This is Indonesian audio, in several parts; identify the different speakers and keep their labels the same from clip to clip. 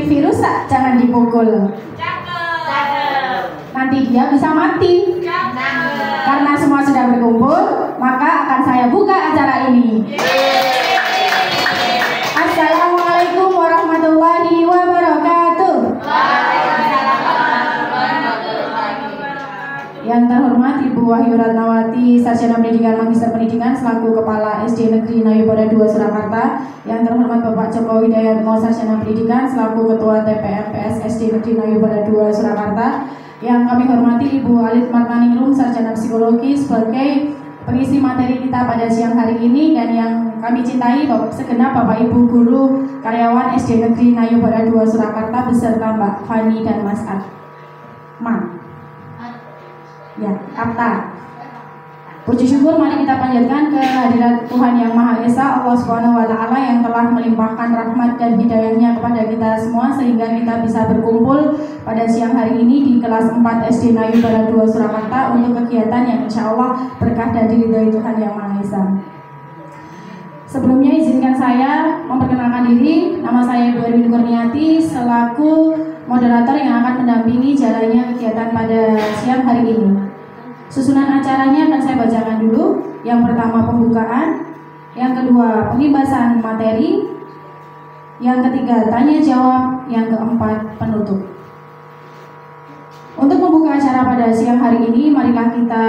Speaker 1: TV rusak, jangan dipukul. Nanti dia bisa mati. Karena semua sudah berkumpul, maka akan saya buka acara ini. Assalamualaikum warahmatullahi wabarakatuh. Yang terhormat Ibu Wahyu Ratnawati, Sarjana Pendidikan Magister Pendidikan selaku Kepala SD Negeri Nayupada 2 Surakarta. Yang terhormat Bapak Joko Widayatmo, Sarjana Pendidikan selaku Ketua TPMPS SD Negeri Nayupada 2 Surakarta. Yang kami hormati Ibu Alit Martaningrum, Sarjana Psikologi sebagai pengisi materi kita pada siang hari ini, dan yang kami cintai segenap Bapak Ibu guru karyawan SD Negeri Nayupada 2 Surakarta beserta Mbak Fani dan Mas Atma. Ya, Kapta. Puji syukur mari kita panjatkan kehadirat Tuhan Yang Maha Esa, Allah Subhanahu wa Ta'ala, yang telah melimpahkan rahmat dan hidayahnya kepada kita semua sehingga kita bisa berkumpul pada siang hari ini di kelas 4 SD Nayupada 2 Surakarta untuk kegiatan yang insya Allah berkah dan diridhoi Tuhan Yang Maha Esa. Sebelumnya izinkan saya memperkenalkan diri. Nama saya Ibu Erwin Kurniati selaku moderator yang akan mendampingi jalannya kegiatan pada siang hari ini. Susunan acaranya akan saya bacakan dulu. Yang pertama pembukaan, yang kedua pembahasan materi, yang ketiga tanya jawab, yang keempat penutup. Untuk membuka acara pada siang hari ini, marilah kita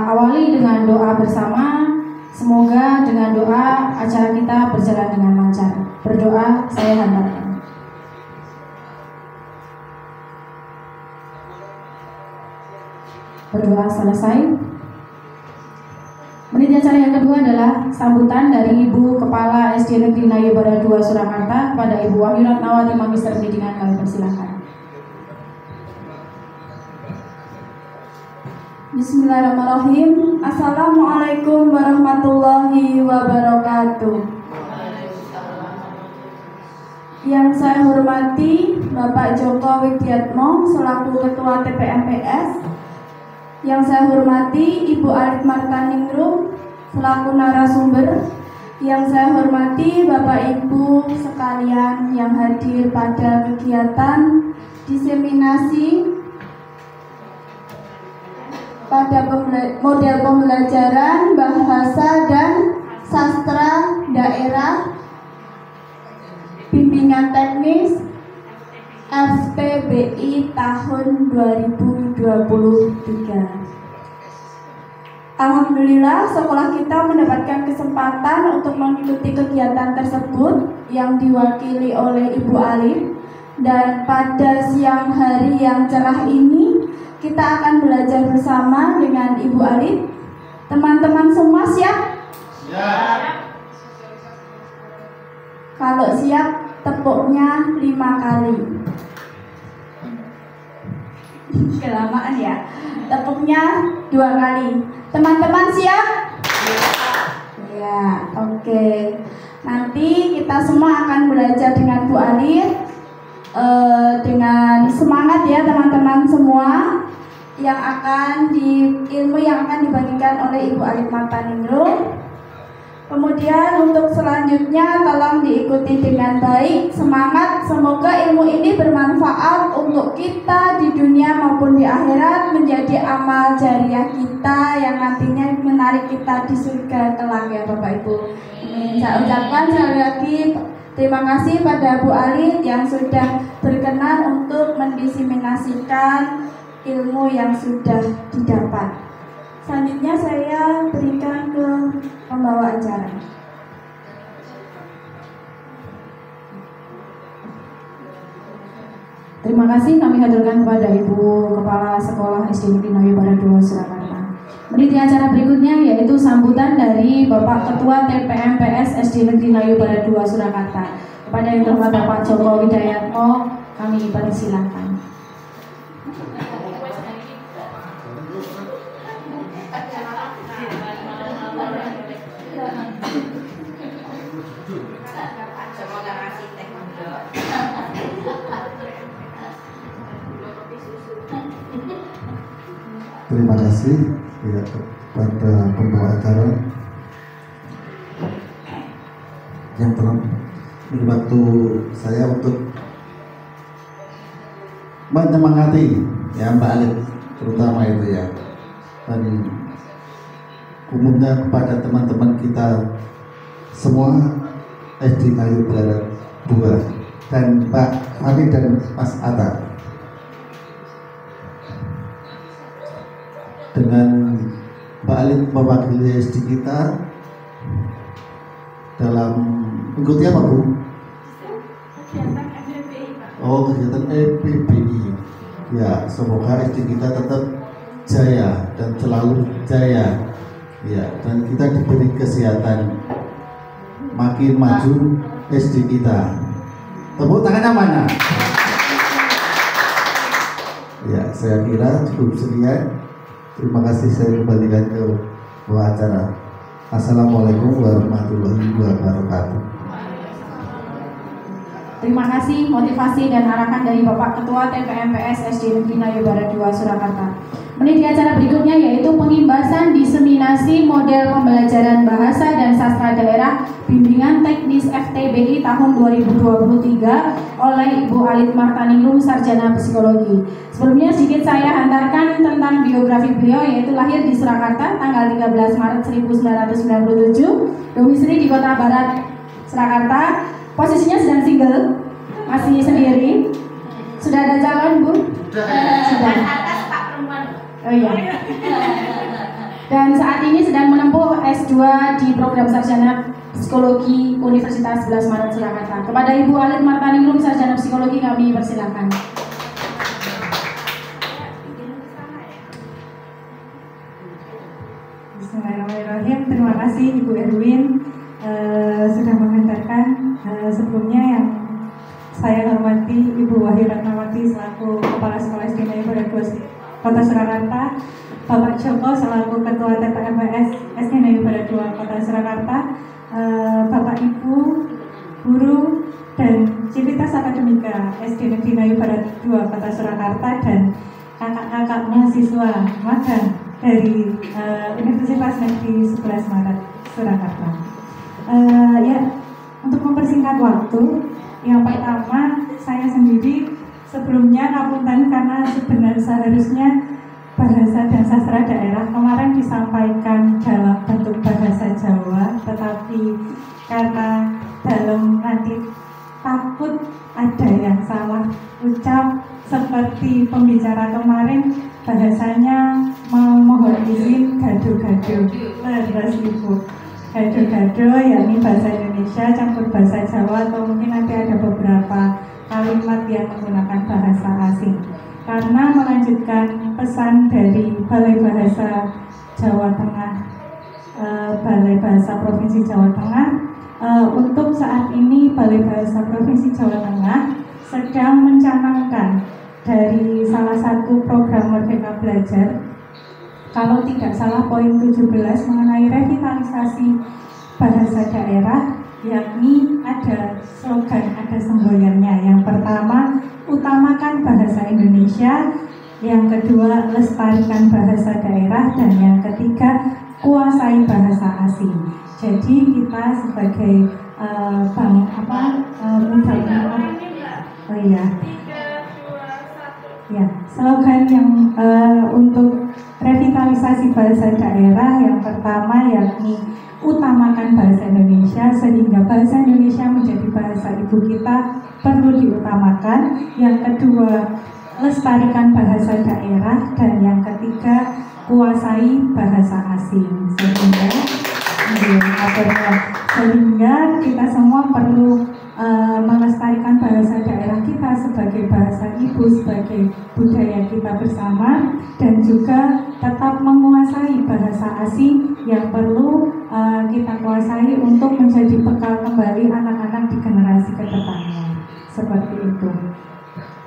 Speaker 1: awali dengan doa bersama. Semoga dengan doa acara kita berjalan dengan lancar. Berdoa saya hantarkan. Berdoa selesai. Menit acara yang kedua adalah sambutan dari Ibu Kepala SD Negeri Nayupada 2 Surakarta kepada Ibu Wahyu Ratnawati, Magister Pendidikan. Kami persilakan.
Speaker 2: Bismillahirrahmanirrahim. Assalamualaikum warahmatullahi wabarakatuh. Yang saya hormati Bapak Joko Widayatmo selaku Ketua TPMPS. Yang saya hormati Ibu Alit Martaningrum selaku narasumber. Yang saya hormati Bapak Ibu sekalian yang hadir pada kegiatan diseminasi pada model pembelajaran bahasa dan sastra daerah bimbingan teknis FPBI tahun 2023. Alhamdulillah, sekolah kita mendapatkan kesempatan untuk mengikuti kegiatan tersebut yang diwakili oleh Ibu Alit. Dan pada siang hari yang cerah ini, kita akan belajar bersama dengan Ibu Alit. Teman-teman semua siap? Siap. Kalau siap, tepuknya 5 kali. Kelamaan ya. Tepuknya 2 kali. Teman-teman siap? Ya, oke. Nanti kita semua akan belajar dengan Bu Alit. Dengan semangat ya teman-teman semua. Ilmu yang akan dibagikan oleh Ibu Alit Martaningrum. Kemudian untuk selanjutnya tolong diikuti dengan baik, semangat. Semoga ilmu ini bermanfaat untuk kita di dunia maupun di akhirat, menjadi amal jariah kita yang nantinya menarik kita di surga kelak ya Bapak Ibu. Saya ucapkan sekali lagi terima kasih pada Bu Alit yang sudah berkenan untuk mendiseminasikan ilmu yang sudah didapat. Selanjutnya saya berikan ke pembawa acara.
Speaker 1: Terima kasih kami haturkan kepada Ibu Kepala Sekolah SD Negeri Nayupada 2 Surakarta. Meniti acara berikutnya yaitu sambutan dari Bapak Ketua TPMPS SD Negeri Nayupada 2 Surakarta. Kepada yang terhormat Bapak Joko Widayatmo, kami persilakan.
Speaker 3: Terima kasih kepada pembawa acara yang telah membantu saya untuk menyemangati ya Mbak Alif terutama itu ya, dan umumnya kepada teman-teman kita semua SD Ngayu Barat 2 dan Pak Fani dan Mas Atta. Dengan Mbak Alif mewakili SD kita dalam mengikuti apa Bu? Oh, kegiatan EPBI. Ya, semoga SD kita tetap jaya dan selalu jaya. Ya, dan kita diberi kesehatan, makin maju SD kita. Tepuk tangannya mana? Ya, saya kira cukup sekian. Terima kasih, saya kembalikan ke acara. Assalamualaikum warahmatullahi wabarakatuh.
Speaker 1: Terima kasih motivasi dan arahan dari Bapak Ketua TPMPS SD Negeri Ngayu Barat 2 Surakarta. Meniti acara berikutnya yaitu pengimbasan diseminasi model pembelajaran bahasa dan sastra daerah bimbingan teknis FTBI tahun 2023 oleh Ibu Alit Martaningrum, Sarjana Psikologi. Sebelumnya sedikit saya antarkan tentang biografi beliau, yaitu lahir di Surakarta tanggal 13 Maret 1997, domisili di Kota Barat Surakarta. Posisinya sedang single, masih sendiri. Sudah ada calon, Bu? Sudah. Oh iya. Dan saat ini sedang menempuh S2 di program Sarjana Psikologi Universitas 11 Maret Surakarta. Kepada Ibu Alit Martaningrum, Sarjana Psikologi, kami persilakan.
Speaker 4: Bismillahirrahmanirrahim. Terima kasih Ibu Erwin sudah menghantarkan. Sebelumnya yang saya hormati Ibu Wahyu Ratnawati selaku Kepala Sekolah SD Ngayu Barat 2 Kota Surakarta, Bapak Joko selaku Ketua TPMPS SD Ngayu Barat 2 Kota Surakarta, Bapak Ibu, guru dan Civitas Akademika SD Negeri Ngayu Barat 2 Kota Surakarta, dan kakak-kakak mahasiswa magang dari Universitas Negeri 11 Maret Surakarta. Ya, untuk mempersingkat waktu, yang pertama saya sendiri sebelumnya ngapunten karena sebenarnya seharusnya bahasa dan sastra daerah kemarin disampaikan dalam bentuk bahasa Jawa, tetapi karena dalam nanti takut ada yang salah ucap seperti pembicara kemarin, bahasanya mohon izin gado-gado. Terus Ibu, gado-gado yakni bahasa Indonesia campur bahasa Jawa, atau mungkin nanti ada beberapa kalimat yang menggunakan bahasa asing. Karena melanjutkan pesan dari Balai Bahasa Jawa Tengah, Balai Bahasa Provinsi Jawa Tengah, untuk saat ini Balai Bahasa Provinsi Jawa Tengah sedang mencanangkan dari salah satu program Merdeka Belajar, kalau tidak salah poin 17 mengenai revitalisasi bahasa daerah, yakni ada slogan, ada semboyannya. Yang pertama, utamakan bahasa Indonesia. Yang kedua, lestarikan bahasa daerah. Dan yang ketiga, kuasai bahasa asing. Jadi kita sebagai slogan yang untuk revitalisasi bahasa daerah, yang pertama yakni utamakan bahasa Indonesia, sehingga bahasa Indonesia menjadi bahasa ibu kita perlu diutamakan. Yang kedua, lestarikan bahasa daerah. Dan yang ketiga, kuasai bahasa asing. Sehingga kita semua perlu melestarikan bahasa daerah kita sebagai bahasa ibu, sebagai budaya kita bersama, dan juga tetap menguasai bahasa asing yang perlu kita kuasai untuk menjadi bekal kembali anak-anak di generasi kedepannya. Seperti itu.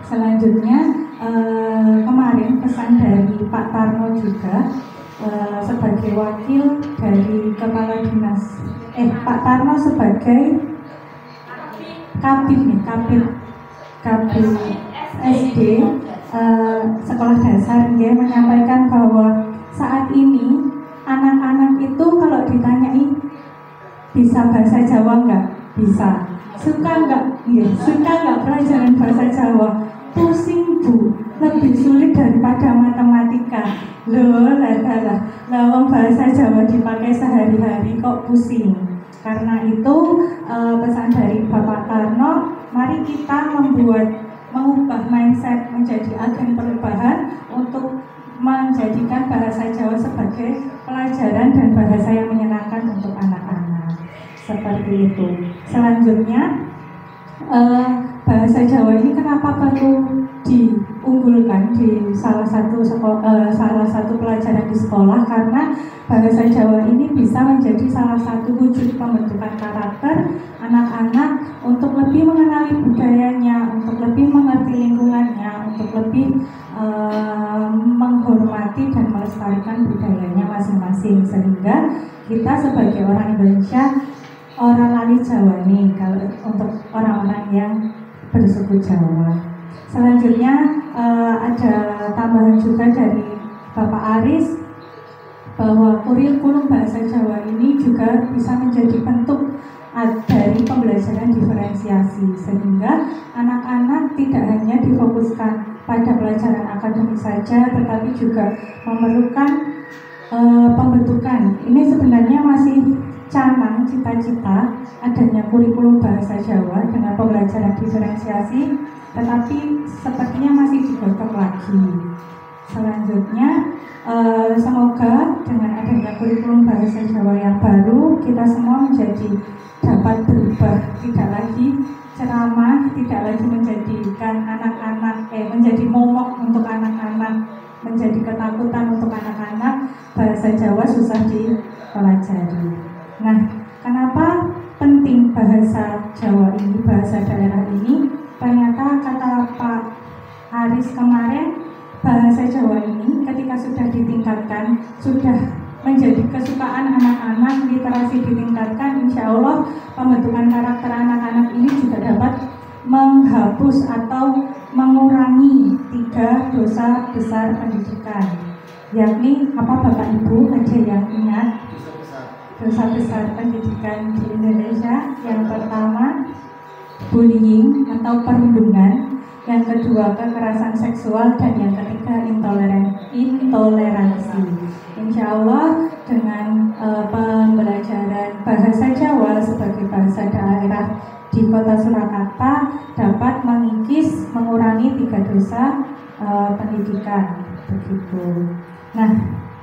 Speaker 4: Selanjutnya, kemarin pesan dari Pak Tarno juga sebagai wakil dari Kepala Dinas, Pak Tarno sebagai Kabin SD sekolah dasar, dia menyampaikan bahwa saat ini anak-anak itu kalau ditanyai bisa bahasa Jawa nggak? Bisa. Suka nggak? Iya. Suka nggak pelajaran bahasa Jawa? pusing Bu, lebih sulit daripada matematika. Loh, lawang bahasa Jawa dipakai sehari-hari kok pusing. Karena itu pesan dari Bapak Karno, mari kita mengubah mindset menjadi agen perubahan untuk menjadikan bahasa Jawa sebagai pelajaran dan bahasa yang menyenangkan untuk anak-anak. Seperti itu. Selanjutnya, bahasa Jawa ini kenapa perlu diunggulkan di salah satu pelajaran di sekolah? Karena bahasa Jawa ini bisa menjadi salah satu wujud pembentukan karakter anak-anak untuk lebih mengenali budayanya, untuk lebih mengerti lingkungannya, untuk lebih menghormati dan melestarikan budayanya masing-masing, sehingga kita sebagai orang Indonesia orang lali Jawa nih, kalau untuk orang-orang yang bersuku Jawa. Selanjutnya ada tambahan juga dari Bapak Aris bahwa kurikulum bahasa Jawa ini juga bisa menjadi bentuk dari pembelajaran diferensiasi, sehingga anak-anak tidak hanya difokuskan pada pelajaran akademik saja, tetapi juga memerlukan pembentukan. Ini sebenarnya masih canang cita-cita adanya kurikulum bahasa Jawa dengan pembelajaran diferensiasi, tetapi sepertinya masih digodok lagi. Selanjutnya, semoga dengan adanya kurikulum bahasa Jawa yang baru, kita semua dapat berubah, tidak lagi ceramah, tidak lagi menjadikan anak-anak menjadi momok untuk anak-anak, menjadi ketakutan untuk anak-anak. Bahasa Jawa susah dipelajari. Nah, kenapa penting bahasa Jawa ini, bahasa daerah ini? Ternyata kata Pak Aris kemarin, bahasa Jawa ini ketika sudah ditingkatkan, sudah menjadi kesukaan anak-anak, literasi ditingkatkan, insya Allah pembentukan karakter anak-anak ini juga dapat menghapus atau mengurangi 3 dosa besar pendidikan. Yakni apa Bapak Ibu, ada yang ingat dosa besar pendidikan di Indonesia? Yang pertama, bullying atau perundungan, yang kedua kekerasan seksual, dan yang ketiga intoleransi. Insya Allah dengan pembelajaran bahasa Jawa sebagai bahasa daerah di Kota Surakarta dapat mengurangi 3 dosa pendidikan, begitu. Nah,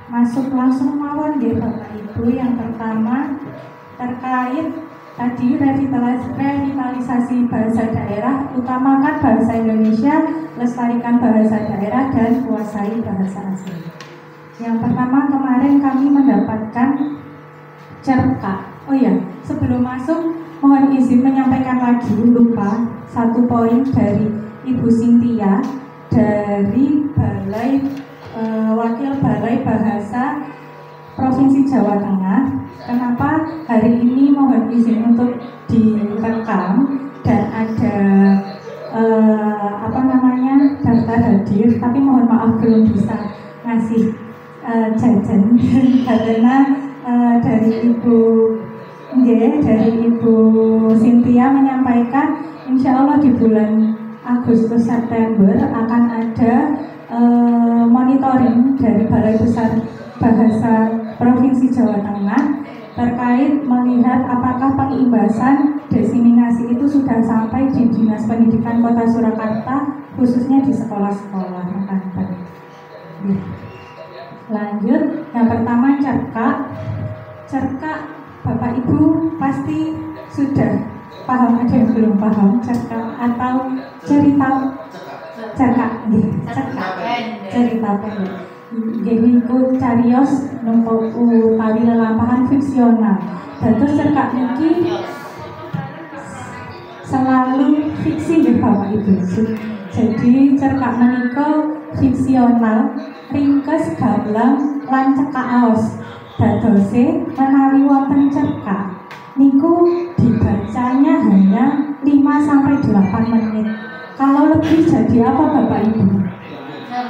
Speaker 4: masuk langsung mawon nggih Bapak Ibu. Yang pertama terkait tadi revitalisasi bahasa daerah, utamakan bahasa Indonesia, lestarikan bahasa daerah, dan kuasai bahasa asing. Yang pertama, kemarin kami mendapatkan cerkak. Oh ya, sebelum masuk mohon izin menyampaikan lagi, lupa satu poin dari Ibu Cynthia dari Wakil Balai Bahasa Provinsi Jawa Tengah. Kenapa hari ini mohon izin untuk direkam dan ada daftar hadir, tapi mohon maaf belum bisa ngasih jajan karena dari Ibu Cynthia menyampaikan insya Allah di bulan Agustus September akan ada monitoring dari Balai Besar Bahasa Provinsi Jawa Tengah terkait melihat apakah pengimbasan diseminasi itu sudah sampai di Dinas Pendidikan Kota Surakarta, khususnya di sekolah-sekolah. Lanjut, yang pertama cerkak. Bapak Ibu pasti sudah paham, ada yang belum paham cerkak atau cerita pendek. Jadi itu carios numpuk utawi lelampahan fiksional. Dados cerkak niki selalu fiksi nggih Bapak Ibu. Jadi cerkak menika fiksional, ringkes, gamblang, lan cekak aos. Dadose menawi wonten cerkak niku dibacanya hanya 5-8 menit. Kalau lebih jadi apa Bapak Ibu?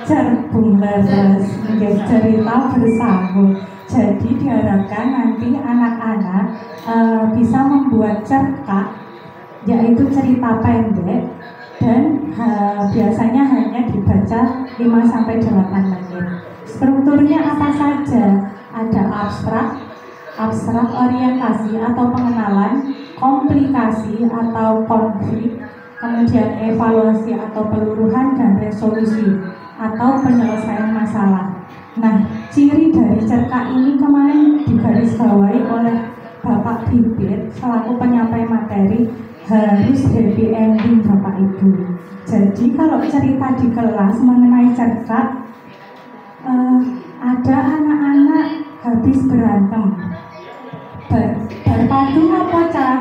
Speaker 4: Cerbung leres, cerita bersambung. Jadi diharapkan nanti anak-anak bisa membuat cerkak, yaitu cerita pendek dan biasanya hanya dibaca 5-8 menit. Strukturnya apa saja? Ada abstrak orientasi atau pengenalan, komplikasi atau konflik, kemudian evaluasi atau peluruhan, dan resolusi atau penyelesaian masalah. Nah, ciri dari cerka ini kemarin digarisbawahi oleh Bapak Bibit selaku penyampai materi, harus happy ending Bapak Ibu. Jadi kalau cerita di kelas mengenai cerka, ada anak-anak habis berantem, berpadu apa cah?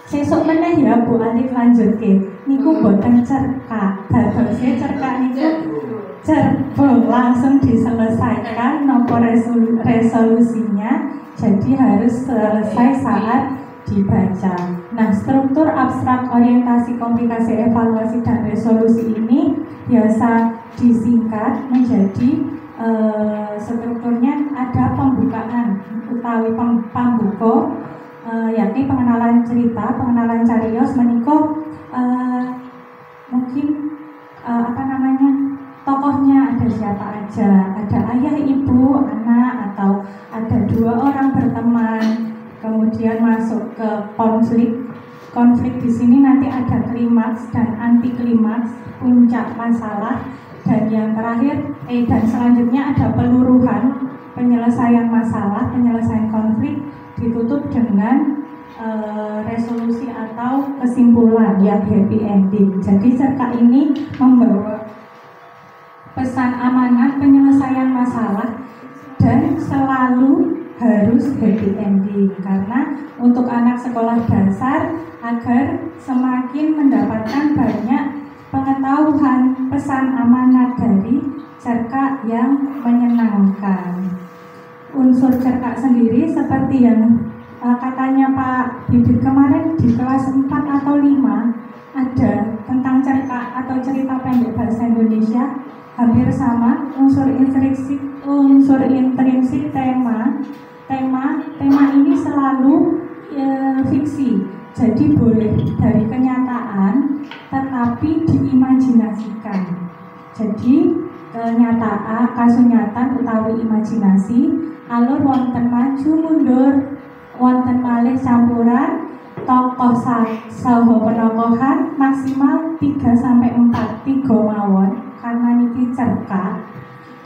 Speaker 4: Sesuk meneh ya Bu Alif lanjutke. Niku boten cerka, dadose cerka niku cerbong langsung diselesaikan nopo resolusinya, jadi harus selesai saat dibaca. Nah, struktur abstrak, orientasi, komplikasi, evaluasi, dan resolusi ini biasa disingkat menjadi strukturnya ada pembukaan utawi pambuka, yakni pengenalan cerita, pengenalan cariyos menika mungkin tokohnya ada siapa aja, ada ayah, ibu, anak, atau ada 2 orang berteman. Kemudian masuk ke konflik di sini nanti ada klimaks dan anti klimaks, puncak masalah, dan yang terakhir dan selanjutnya ada peluruhan, penyelesaian masalah, penyelesaian konflik, ditutup dengan resolusi atau kesimpulan yang happy ending. Jadi cerka ini membawa pesan amanat, penyelesaian masalah, dan selalu harus happy ending, karena untuk anak sekolah dasar agar semakin mendapatkan banyak pengetahuan, pesan amanat dari cerka yang menyenangkan. Unsur cerka sendiri seperti yang katanya Pak Bibit kemarin di kelas 4 atau 5 ada tentang cerka atau cerita pendek bahasa Indonesia, hampir sama. Unsur intrinsik tema ini selalu fiksi, jadi boleh dari kenyataan tetapi diimajinasikan. Jadi kenyataan, kasunyatan utawi imajinasi, alur wonten maju mundur, wonten malih campuran tokoh saha penokohan maksimal 3-4 mawon karena niki cerka.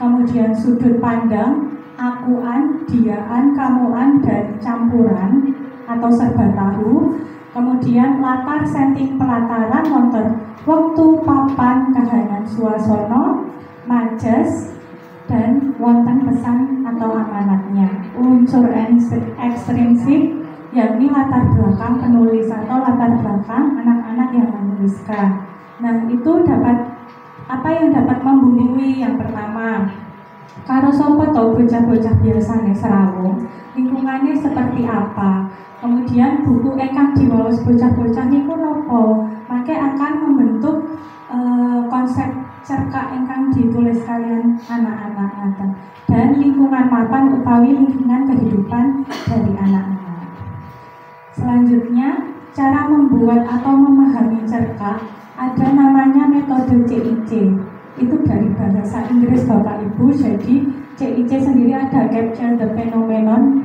Speaker 4: Kemudian sudut pandang, akuan, diaan, kamuan, dan campuran atau serba tahu. Kemudian latar, setting, pelataran, wonten waktu, papan, kahanan, suasana, majas, dan wonten pesan atau amanatnya. Unsur ekstrinsik yakni latar belakang penulis atau latar belakang anak-anak yang menuliskan. Nah, itu apa yang dapat membumbui? Yang pertama, karo sapa to bocah-bocah biasane serawung, lingkungannya seperti apa. Kemudian buku ingkang diwaos bocah-bocah niku nopo, maka akan membentuk konsep cerka ingkang ditulis kalian anak-anak, dan lingkungan mapan utawi lingkungan kehidupan dari anak-anak. Selanjutnya, cara membuat atau memahami cerka ada namanya metode CIC. Itu dari bahasa Inggris Bapak Ibu. Jadi CIC sendiri ada capture the phenomenon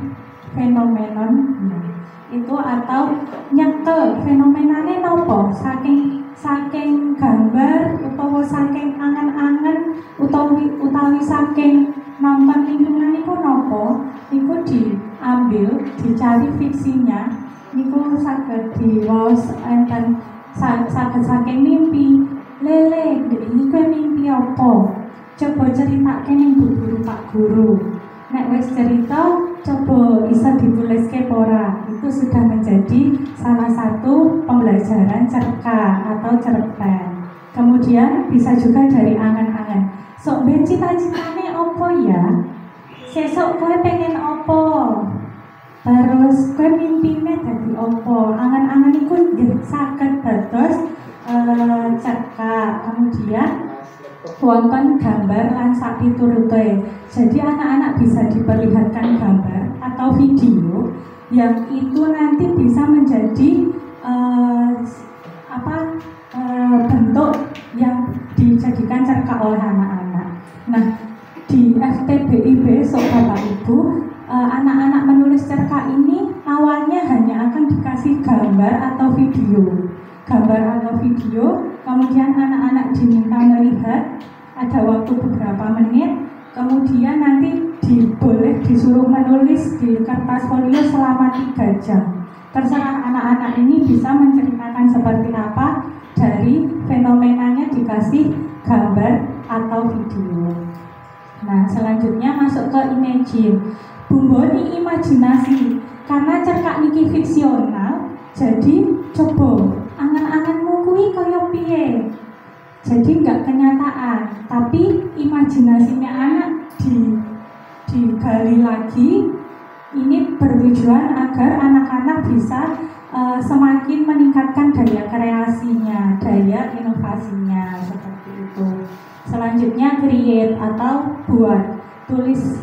Speaker 4: itu atau nyekel fenomenane nopo, saking gambar utawa saking angen-angen utawi saking nonton lingkungan iku nopo, niku diambil, dicari fiksinya, niku saged diwaos enten saged saking mimpi. Lele, ini kan mimpi apa? Coba ceritake ning Bu Guru Pak Guru. Nek wis cerita, coba bisa dituliske ora. Itu sudah menjadi salah satu pembelajaran cerka atau cerpen. Kemudian bisa juga dari angan-angan. Sok ben cita-citane apa ya? Sesuk kowe pengen apa? Terus kowe mimpine dadi apa? Angan-angan iku nggih saged dados cerka. Kemudian wonten gambar lan sapiturute. Jadi anak-anak bisa diperlihatkan gambar atau video yang itu nanti bisa menjadi bentuk dijadikan cerkak oleh anak-anak. Nah, di FTBI besok Bapak Ibu, anak-anak menulis cerkak ini awalnya hanya akan dikasih gambar atau video, kemudian anak-anak diminta melihat, ada waktu beberapa menit, kemudian nanti boleh disuruh menulis di kertas folio selama 3 jam. Terserah anak-anak ini bisa menceritakan seperti apa dari fenomenanya dikasih gambar atau video. Nah, selanjutnya masuk ke imagine. Bumboni imajinasi. Karena cerkak niki fiksional, jadi coba angan-anganmu kuwi kaya piye. Jadi nggak kenyataan, tapi imajinasinya anak digali lagi. Ini bertujuan agar anak-anak bisa semakin meningkatkan daya kreasinya, daya inovasinya, seperti itu. Selanjutnya create atau buat, tulis.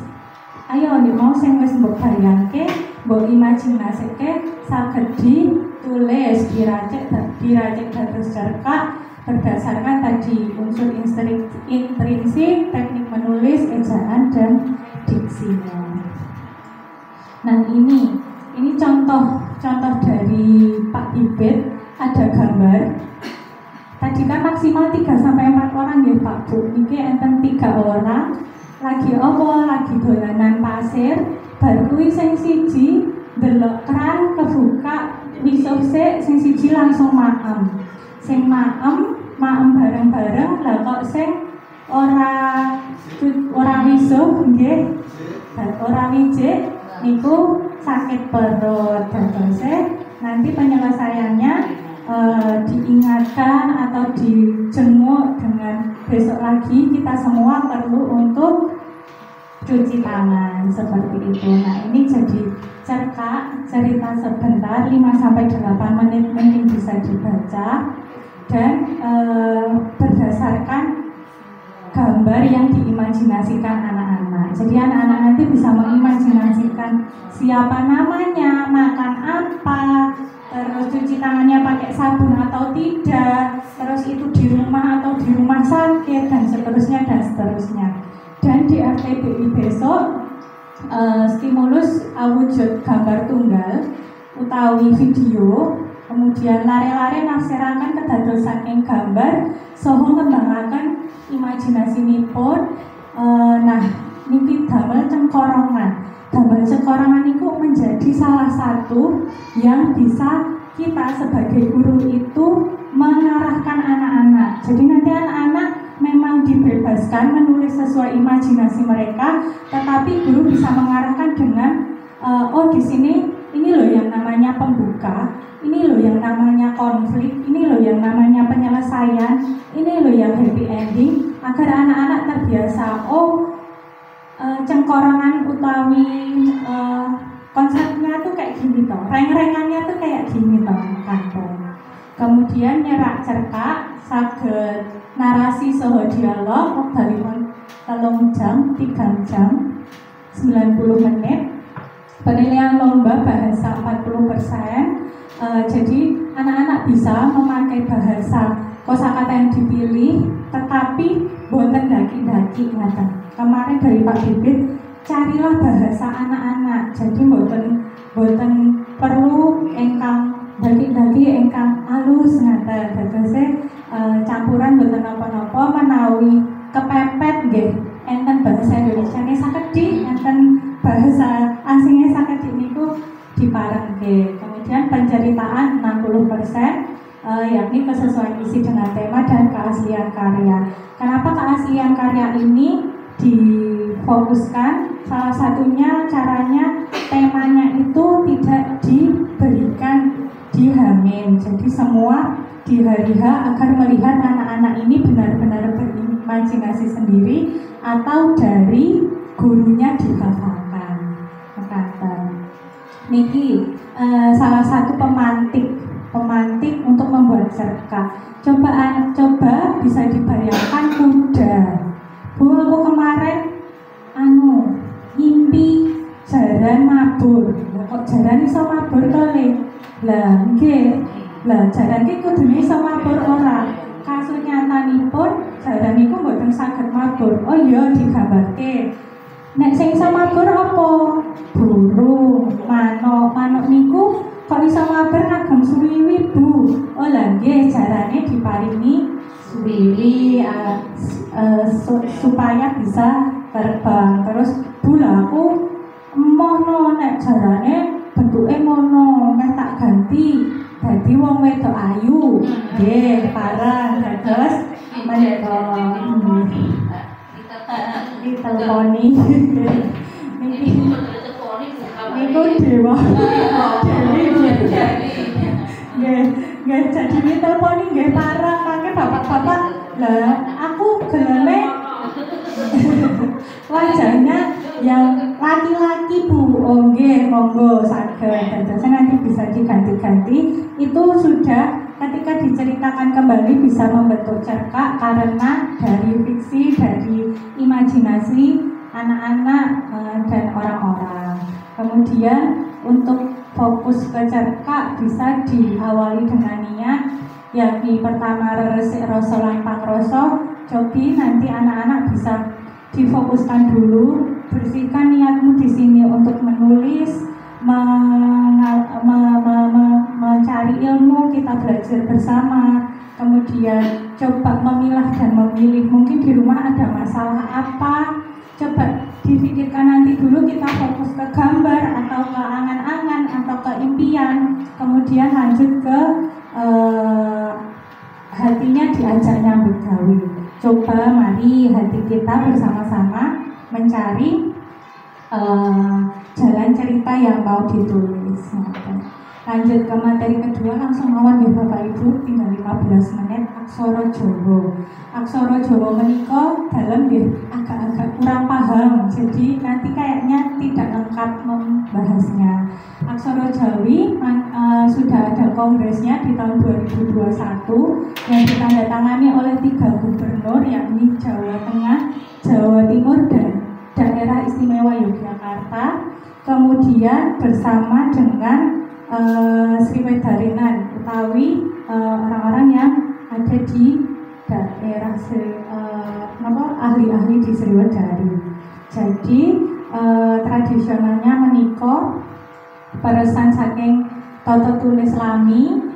Speaker 4: Ayo nih mau sing wis mbok bayangke, mbok imajinasike saged ditulis, diracik dados cerkak berdasarkan tadi unsur intrinsik, teknik menulis, ejaan dan diksinya. Nah, ini contoh dari Pak Bibit, ada gambar. Tadi kan maksimal 3-4 orang ya Pak Bu. Ini enten 3 orang lagi dolanan pasir, bar kuwi sing siji delok keran kebuka wisuh sik, sing siji langsung maem. Sing maem bareng-bareng, lah kok sing ora wisuh nggih, ora wijik niku sakit perut. Terus nanti penyelesaiannya diingatkan atau dijenguk dengan besok lagi kita semua perlu untuk cuci tangan, seperti itu. Nah, ini jadi cerkak cerita sebentar 5-8 menit mungkin bisa dibaca, dan berdasarkan gambar yang diimajinasikan anak-anak. Jadi anak-anak nanti bisa mengimajinasikan siapa namanya, makan apa, terus cuci tangannya pakai sabun atau tidak, terus itu di rumah atau di rumah sakit, dan seterusnya. Dan di FTBI besok stimulus awujud gambar tunggal utawi video, kemudian lare-lare nafsiraken kedadosan ing gambar saha ngembangaken imajinasinipun. Nah, niki damel cengkorongan. Damel cengkorongan itu menjadi salah satu yang bisa kita sebagai guru itu mengarahkan anak-anak. Jadi nanti anak-anak memang dibebaskan menulis sesuai imajinasi mereka, tetapi guru bisa mengarahkan dengan oh di sini ini loh yang namanya pembuka, ini loh yang namanya konflik, ini loh yang namanya penyelesaian, ini loh yang happy ending, agar anak-anak terbiasa. Oh, cengkorongan utawi konsepnya tuh kayak gini toh, reng-rengannya tuh kayak gini toh kantor. Kemudian nyerak cerkak saged narasi saha dialog wektalipun 3 jam 90 menit. Penilaian lomba bahasa 40%. Jadi anak-anak bisa memakai bahasa kosakata yang dipilih, tetapi boten daki-daki ngaten. Kemarin dari Pak Bibit, carilah bahasa anak-anak. Jadi boten perlu engkang daki-daki engkang halus ngaten. Tegese campuran boten napa-napa menawi kepepet nggih enten bahasa Indonesiane sakedhik, enten bahasa asingnya sakedhik niku diparengke. Kemudian penceritaan 60%, yakni kesesuaian isi dengan tema dan keaslian karya. Kenapa keaslian karya ini difokuskan? Salah satunya caranya temanya itu tidak diberikan di H-, jadi semua di hari H agar melihat anak-anak ini benar-benar berimajinasi sendiri atau dari gurunya dihafalkan. Niki salah satu pemantik untuk membuat cerkak. Coba bisa dibayangkan kuda. Bu, aku kemarin ngimpi jaran mabur. Lah kok jaran iso mabur to, Le? Lah nggih. Lah jaran ki kudune iso mabur ora. Kasunyatanipun jaran niku mboten saged mabur. Oh iya digambarke. Nek sing iso mabur apa? Burung, manuk niku kok iso mabur ngagem suwiwi, Bu? Oh lah nggih, jarane diparingi suwiwi supaya bisa terbang. Terus Bu lah aku emono nek jarane bentuke ngono, meh tak ganti dadi wong wedok ayu. Nggih, parang dados menika diteleponi. Niku dewa. Nggih, jadi diteleponi nggih parang mangke bapak-bapak. Lah, aku geleme wajahnya yang laki-laki Bu. Oh nggih, monggo saged. Dados nanti bisa diganti-ganti. Itu sudah ketika diceritakan kembali bisa membentuk cerkak karena dari fiksi, dari imajinasi anak-anak dan orang-orang. Kemudian untuk fokus ke cerkak bisa diawali dengan niat, yakni pertama resik rasa lan pangrasa. Cobi nanti anak-anak bisa difokuskan dulu, bersihkan niatmu di sini untuk menulis, mencari ilmu, kita belajar bersama. Kemudian coba memilah dan memilih, mungkin di rumah ada masalah apa, coba dipikirkan nanti dulu, kita fokus ke gambar atau ke angan-angan atau ke impian. Kemudian lanjut ke hatinya diajak nyambut gawe. Coba mari hati kita bersama-sama mencari jalan cerita yang mau ditulis. Lanjut ke materi kedua, langsung mawon ya Bapak Ibu, tinggal 15 menit. Aksara Jawa. Aksara Jawa menika dalam nggih agak-agak kurang paham, jadi nanti kayaknya tidak lengkap membahasnya. Aksara Jawi sudah ada kongresnya di tahun 2021 yang ditandatangani oleh 3 gubernur, yakni Jawa Tengah, Jawa Timur, dan Daerah Istimewa Yogyakarta. Kemudian bersama dengan Sriwedarinan utawi orang-orang yang ada di daerah ahli-ahli di Sriwedari. Jadi tradisionalnya menika peresan saking tata tulis lami,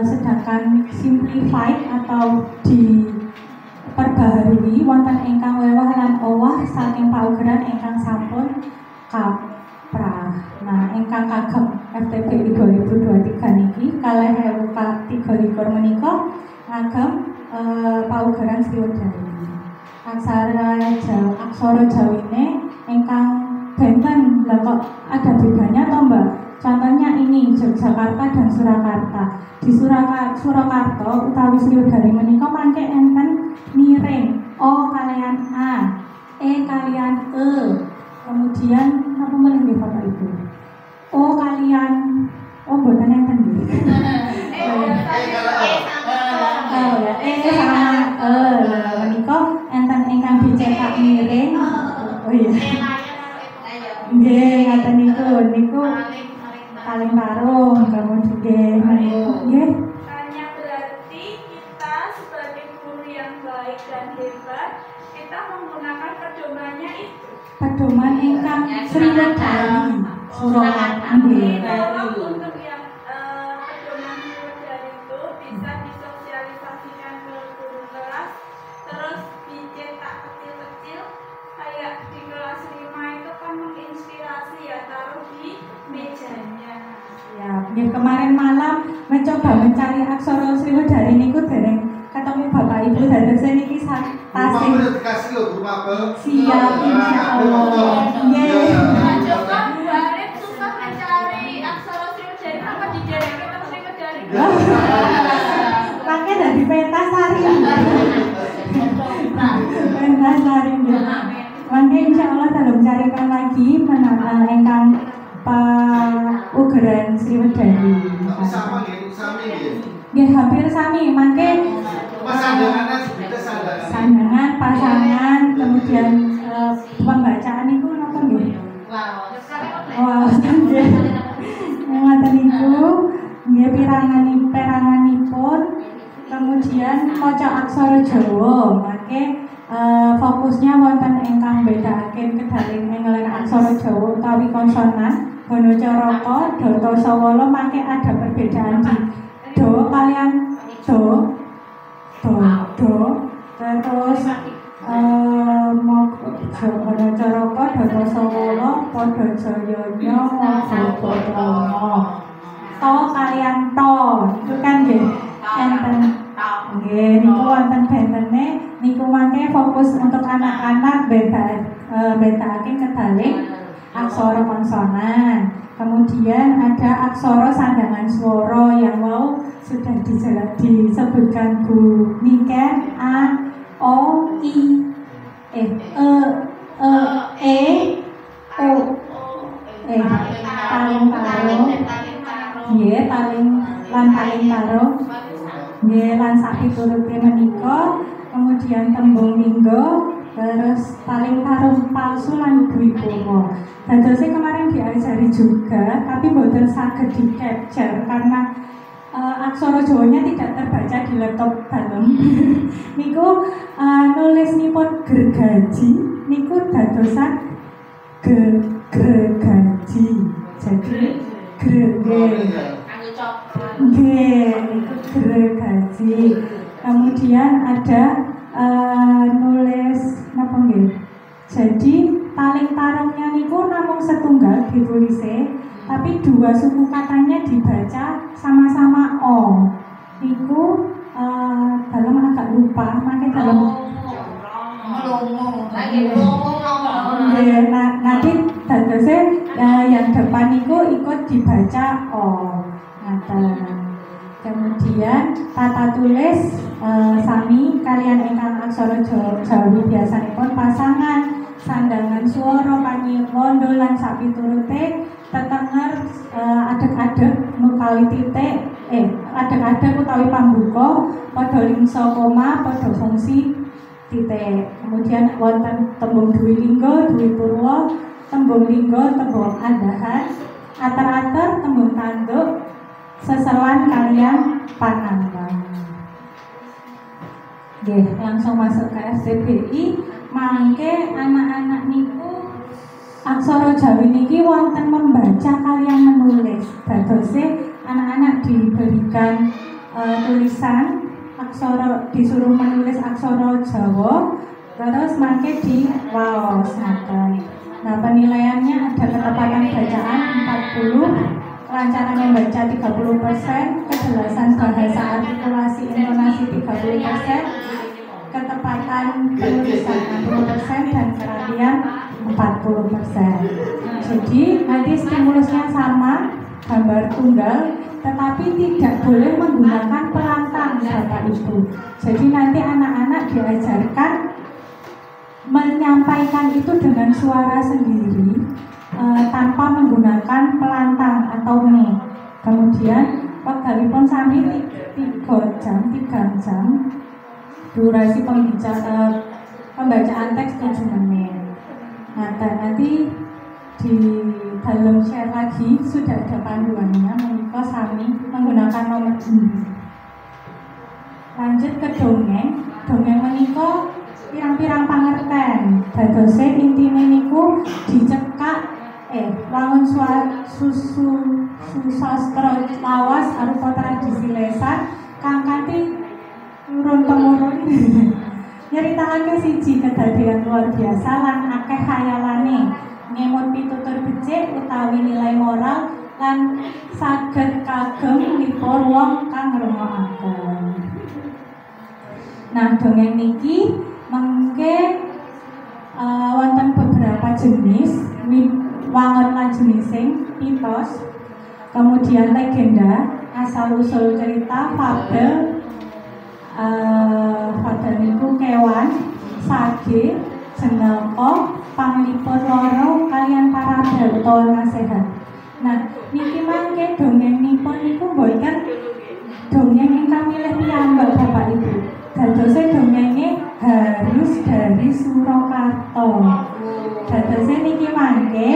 Speaker 4: sedangkan simplified atau diperbaharui wonten ingkang wewah lan owah saking paugeran ingkang sampun kaprah. Nah, ingkang kagem FTPI 2023 niki kalih 2023 menika ngagem paugeran Sriwedari. Aksara Jawine ingkang benten, lah kok ada bedanya toh Mbak? Contohnya ini Yogyakarta dan Surakarta. Di Surakarta utawi Sriwedari menika mangke enten miring O kalian A, E kalian E. Kemudian apa meneh nggih Bapak Ibu? O kalian mboten enten nggih. Menika enten ingkang dicetak miring. Oh iya. Nggih, ngaten niku paling parung, kemudian nggih.
Speaker 2: Hanya berarti kita sebagai guru yang baik dan hebat, kita menggunakan pedomannya itu.
Speaker 4: Pedoman ingkang Sriwedari Surakarta nggih.
Speaker 2: Kalau untuk yang pedoman Sriwedari itu bisa disosialisasikan ke guru kelas, terus dicetak kecil-kecil, kayak di kelas 5 itu kan menginspirasi ya, taruh di mejanya.
Speaker 4: Ya, kemarin malam mencoba mencari aksara Sriwedari niku dereng ketemu Bapak Ibu, dados niki tasih
Speaker 3: dikasih lho Bu Mabel.
Speaker 4: siap insyaallah. Nggih.
Speaker 2: Coba Bu Arif susah mencari aksara Sriwedari, apa didereke teng Sriwedari?
Speaker 4: Pakai dari peta sari. Peta sari nggih. Mangke insyaallah dalam carikan lagi ingkang paugeran Sriwedari.
Speaker 3: Sama nggih, sami nggih.
Speaker 4: Nggih hampir sami, mangke sandangan, pasangan, kemudian pembacaan itu napa nggih? Wow, nggih. Ngoten niku nggih peranganipun, kemudian maca aksara Jawa. mangke fokusnya wonten ingkang bedakaken kedaling engelen aksara Jawa utawi konsonan Bono Caraka Data Sawala mangke ada perbedaan di do kalian do terus Bono Caraka Data Sawala padha jayanya maha to kalian to itu kan nggih enten nggih niku wonten bentene niku mangke fokus untuk anak-anak bedakaken kedaling aksara konsonan. Kemudian ada aksara sandangan swara yang sudah disebutkan Bu Niken A O I E O paling karo nggih paling karo nggih lan sapiturute menika. Kemudian tembung minggo, terus paling karung palsu lan dwipurwa. Dadosé kemarin diajari juga, tapi boten saged di capture karena aksara Jawanya tidak terbaca di laptop dalem. Niku nulisnipun gergaji, niku dadosan gregaji. Jadi gregaji. Kemudian ada nulis napa nggih. Jadi paling parengnya niku namung setunggal ditulise, tapi dua suku katanya dibaca sama-sama o. Niku dalam agak lupa, makanya dalam nanti dadose yang depan niku ikut dibaca o. Kemudian tata tulis sami kalian ingkang aksara Jawi biasanipun pasangan sandangan swara panyirwanda lan sapiturute tetenger adeg-adeg utawi titik adeg-adeg utawi pambuka padha lingsa koma padha fungsi titik. Kemudian wonten tembung dwilingga dwipurwa, tembung lingga tembung andahan, ater-ater tembung tanduk, seselan kalian panambang. Nggih, langsung masuk ke SCBI. Mangke anak-anak niku aksara Jawi niki wonten membaca kalian menulis. Dadose anak-anak diberikan tulisan aksara, disuruh menulis aksara Jawa, terus mangke diwaos ngaten. Nah, penilaiannya ada ketepatan bacaan 40, kelancaran membaca 30%, kejelasan bahasa artikulasi intonasi 30%, ketepatan penulisan 60% dan kerapian 40%. Jadi nanti stimulusnya sama, gambar tunggal, tetapi tidak boleh menggunakan pelantang Bapak Ibu. Jadi nanti anak-anak diajarkan menyampaikan itu dengan suara sendiri, tanpa menggunakan pelantang atau mic. Kemudian wekdalipun sami 3 jam. Durasi pembacaan teks 7 menit. Nah, dan nanti di dalam share lagi sudah ada panduannya, menika sami menggunakan nomor ini. Lanjut ke dongeng. Dongeng menika pirang-pirang pangerten. Dadose intine niku dicekak wangun susastra lawas arupa tradisi lesan kang kanthi turun-temurun nyeritakake siji kedadian luar biasa lan akeh khayalane, ngemut pitutur becik utawi nilai moral lan saged kagem nglipur wong kang ngrungokaken. Nah, dongeng niki mengke wonten beberapa jenis wangun lan jenising mitos, kemudian legenda, asal usul cerita, fabel, fabel niku kewan, sage, jenaka, panglipur loro kalian parabel utawa nasihat. Nah, niki mangke dongengipun niku mboten dongeng ingkang milih piyambak Bapak Ibu. Dadose dongenge harus dari Surakarta. Dadose niki mangke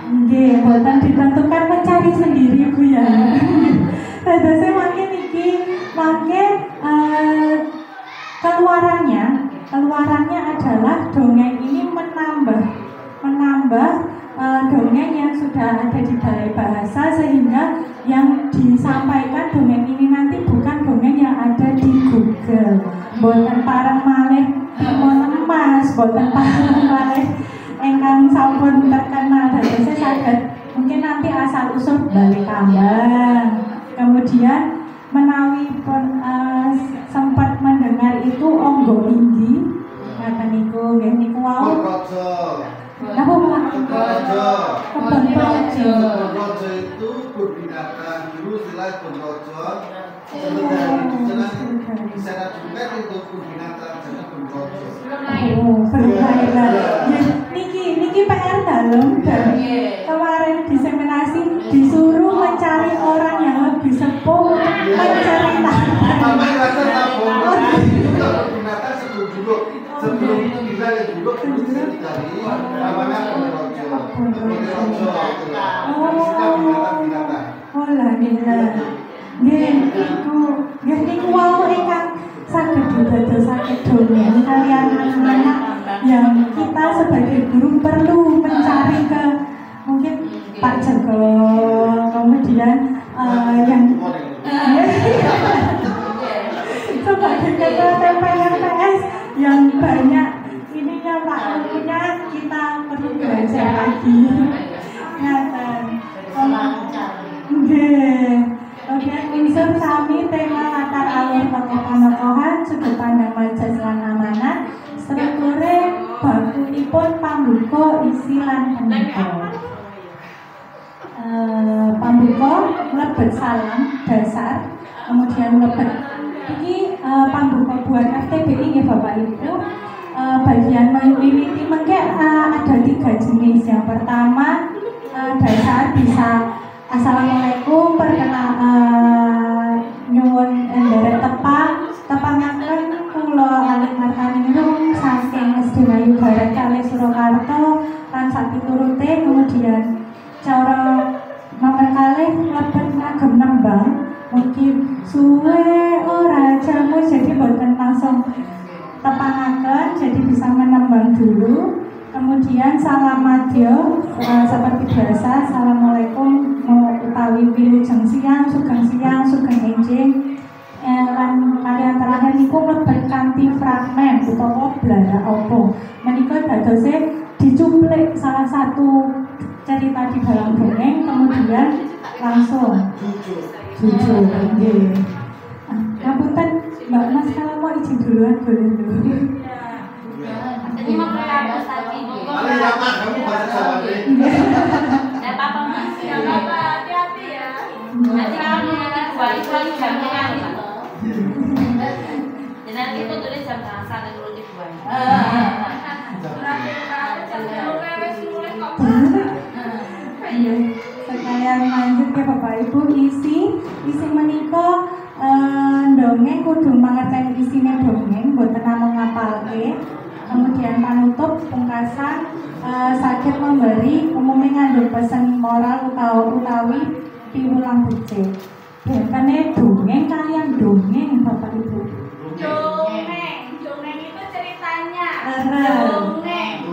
Speaker 4: nggih mboten ditentukan, mencari sendiri Bu ya. Dadose mangke niki mangke keluarannya pengeluarannya adalah dongeng ini menambah dongeng yang sudah ada di balai bahasa, sehingga yang disampaikan dongeng ini nanti bukan dongeng yang ada di Google. Boten pareng malih timun emas, boten pareng malih ingkang sampun terkenal. Dados saged mungkin nanti asal usul Balai Kambang. Kemudian menawi pun sempat mendengar itu Onggo Inggi, ngaten niku nggih niku wau. Napa Pak? Kebon Projo.
Speaker 3: Projo itu berbinatang dulu istilah kebon projo. Sebenarnya secara juga itu berbinatang jadi kebon projo.
Speaker 4: Oh, berfaedah. Niki PR dalem dan kemarin diseminasi disuruh mencari orang yang lebih sepuh menceritakan.
Speaker 3: Sampai rasa tabung itu berbinatang sebelum kita duduk terus dicari namanya kebon projo.
Speaker 4: Oh lah gila. Nggih niku wau ingkang saged didadosaken dongeng kalian anak-anak yang kita sebagai guru perlu mencari ke mungkin Pak Joko, kemudian yang sebagai ketua TPRPS yang banyak ininya Pak Lukunya, kita perlu belajar lagi. Ngaten. Kemudian unsur sami tema latar alur tokoh panokohan, sudut pandang majas lan amanat, strukture bakunipun pambuka isi lan penutup. Pambuka mlebet salam dasar, kemudian mlebet iki pambuka buat FTBI nggih Bapak Ibu. Bagian mimiti mengke ada 3 jenis. Yang pertama dasar bisa Assalamualaikum, nyuwun nderek tepangaken kula Alit Martaningrum saking SD Melayu Barat kalih Surakarta lan sapiturute. Kemudian cara nomor kalih mlebet ngagem nembang, mungkin suwe ora jamu, jadi boten langsung tepangaken, jadi bisa menembang dulu. Kemudian salam madya seperti biasa, Assalamualaikum utawi wilujeng siang, sugeng enjing. Lan kalian terakhir niku mlebet kanthi fragmen utawa blara opo. Menika dadose dicuplik salah satu cerita di dalam dongeng, kemudian langsung jujur nggih. Ngapunten Mbak Mas, kalau mau izin duluan boleh dulu.
Speaker 5: Ini mau kamu tadi.
Speaker 3: Kamu bahasa Jawa deh.
Speaker 5: Enggak apa-apa Mas. Enggak apa-apa, hati-hati ya. Nanti kamu nanti buat jamnya kan. Dan nanti itu tulis jam sana dulu di buat.
Speaker 4: Sekalian lanjut ya Bapak Ibu, isi menika dongeng kudu mangerteni isine dongeng, boten namung ngapalke. Kemudian panutup pungkasan saged memberi umumnya ngandung pesan moral utawi piwulang bucik. Bentene dongeng kalian dongeng Bapak Ibu.
Speaker 2: Dongeng itu ceritanya.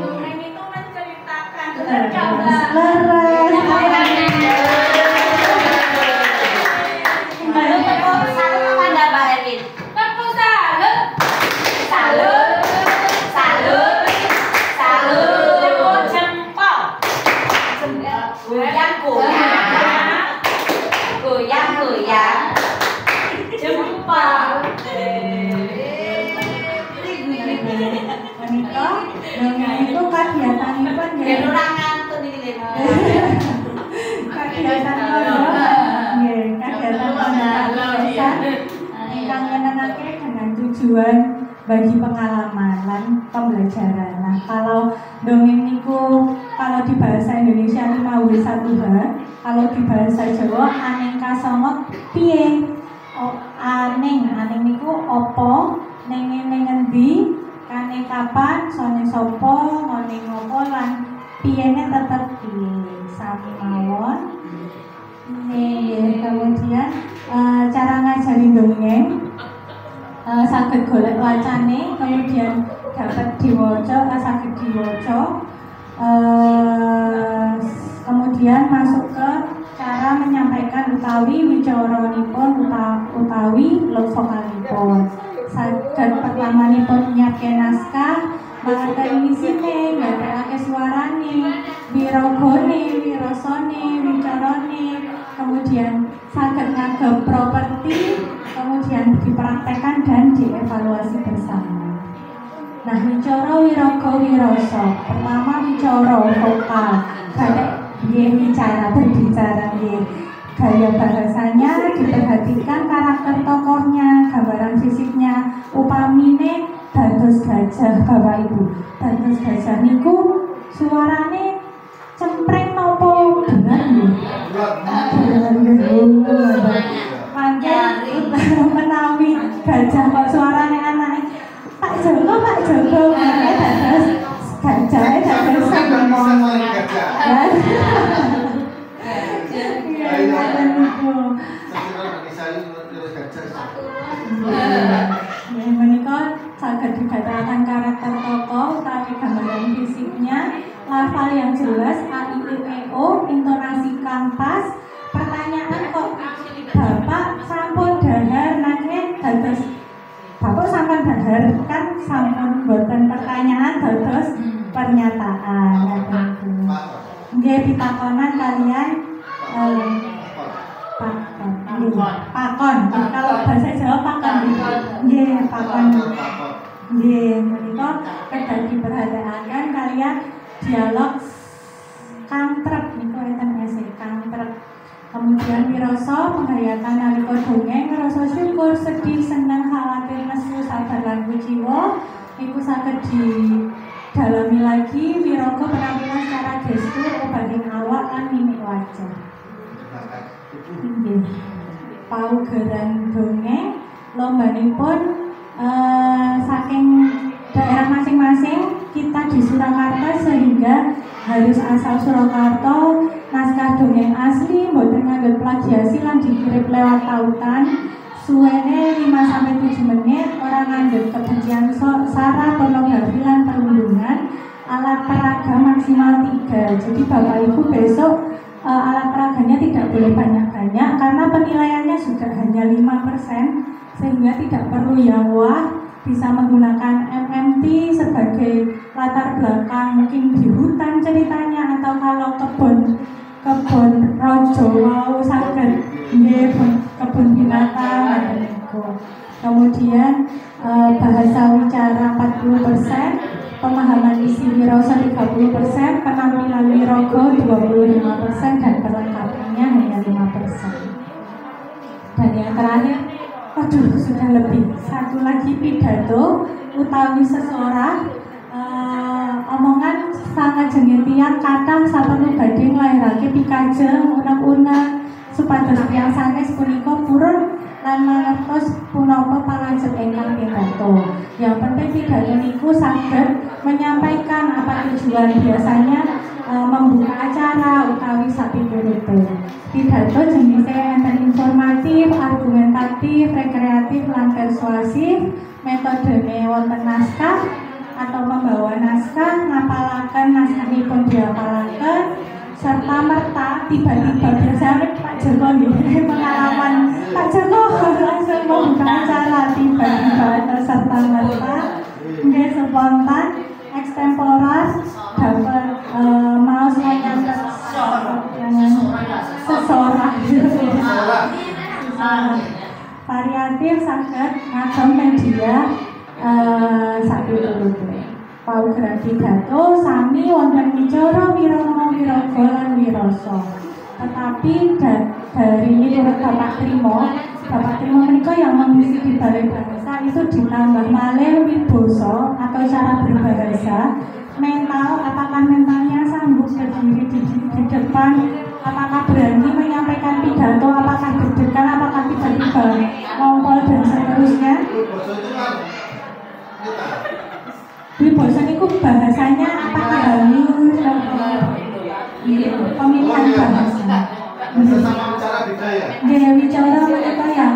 Speaker 2: Dongeng itu menceritakan.
Speaker 5: Lalu tepuk salut apa enggak Mbak Erwin?
Speaker 2: Tepuk salut.
Speaker 5: Tepuk jempol. Goyang jempol.
Speaker 4: Menika dongeng itu kagiatanipun nggih.
Speaker 5: Ora ngantun iki lho.
Speaker 4: Kagiatan pondok ingkang nyenengake dengan tujuan bagi pengalaman lan pembelajaran. Nah, kalau dongeng niku kalau di bahasa Indonesia 5W1H, kalau di bahasa Jawa aning kasongo piye? Aning niku opo, ning ngendi, kane kapan, sone sapa, ngene ngopo lan piyene tetep piye. Sami mawon. Kemudian cara ngajari dongeng saged golek wacane, kemudian dapat diwaca, saged diwaca. Kemudian masuk ke cara menyampaikan utawi wicaranipun utawi vokalipun. Saged pertamanipun nyiapke naskah, mangerteni isine, nggatekake suarane, wiragane, wirasane, wicarane, kemudian saged ngagem properti, kemudian dipraktekkan dan dievaluasi bersama. Nah, wicara wiraga wirasa. Pertama wicara vokal, bicara berbicara gaya bahasanya diperhatikan, karakter tokohnya, gambaran fisiknya. Upamine dados gajah, Bapak Ibu, dados gajah niku suarane cempreng nopo dengar nggih? Mangke menawi gajah kok suarane anake Pak Joko dados gajahe dados ngomong. Menika saged digadakan karakter tokoh utawi gambaran fisiknya, lafal yang jelas, AIEO, intonasi kang pas. Pertanyaan kok Bapak sampun dahar nanging dados Bapak sampun dahar kan sampun boten pertanyaan dados pernyataan. Nggih pitakonan kalian pakon. Kalau bahasa Jawa pakon. Nggih, pakon. Nggih, menika kedah diperhatikan kalian dialog kantrep niku enten ese kantrep. Kemudian wirasa penghayatan nalika dongeng, rasa syukur, sedih, senang, khawatir, nesu, sabar lan kuciwa iku saged didalami lagi. Wiraga penampilan secara gestur, obating awak lan mimik wajah. Nggih. Paugeran dongeng lombanipun saking daerah masing-masing. Kita di Surakarta sehingga harus asal Surakarta, naskah dongeng asli mboten nganggo plagiasi lan dikirim lewat tautan. Suwene 5-7 menit, ora ngandhut kebencian sara, pornografi lan perundungan. Alat peraga maksimal 3. Jadi Bapak Ibu besok alat peraganya tidak boleh banyak-banyak karena penilaiannya juga hanya 5%, sehingga tidak perlu yang wah. Bisa menggunakan MMT sebagai latar belakang, mungkin di hutan ceritanya, atau kalau kebun rojo mau saged nggih kebun binatang. Kemudian bahasa wicara 40%, pemahaman isi wirasa 30%, penampilan wiraga 25%, dan perlengkapannya hanya 5%. Dan yang terakhir, aduh sudah lebih, satu lagi pidato utawi seseorang, omongan sangat jengetian kathah saperlu badhe nglairake pikajeng unek-unek supados tiyang sanes punika purun lan mangertos punapa panganjep ingkang pidato. Yang penting pidato niku saged menyampaikan apa tujuan, biasanya membuka acara utawi sapiturute. Pidato jenisnya enten informatif, argumentatif, rekreatif, lan persuasif. Metodene wonten naskah atau membawa naskah, ngapalaken naskahipun diapalaken, serta merta tiba-tiba biasanya Pak Joko nggih pengalaman Pak Joko langsung membuka acara tiba-tiba atau serta merta nggih spontan ekstempora dapat mau nyantet sesorah variatif saged ngagem media sapiturute. Paugeran pidato sami wonten wicara wirama wiraga lan wirasa. Tetapi dari menurut Bapak Trimo menika yang mengisi di balai bahasa itu ditambah malih wibasa atau cara berbahasa, mental, apakah mentalnya sanggup berdiri di depan, apakah berani menyampaikan pidato, apakah deg-degan, apakah tiba-tiba ngompol dan seterusnya. Wibasa niku bahasanya apakah halus, pemilihan bahasa. Nggih, wicara menika yang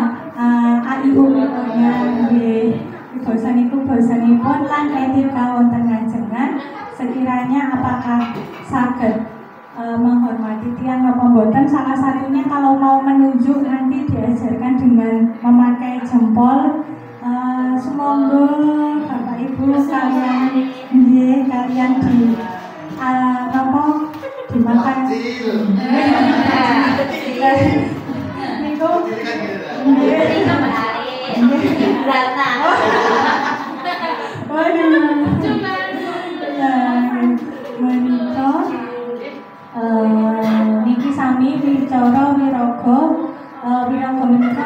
Speaker 4: AIU nya nggih. Wibasa niku basanipun lan etika hormati tiang napa mboten, salah satunya kalau mau menunjuk nanti diajarkan dengan memakai jempol. Semoga Bapak Ibu kalian kalian di napa dimakan niku niki sami wicara wiraga menika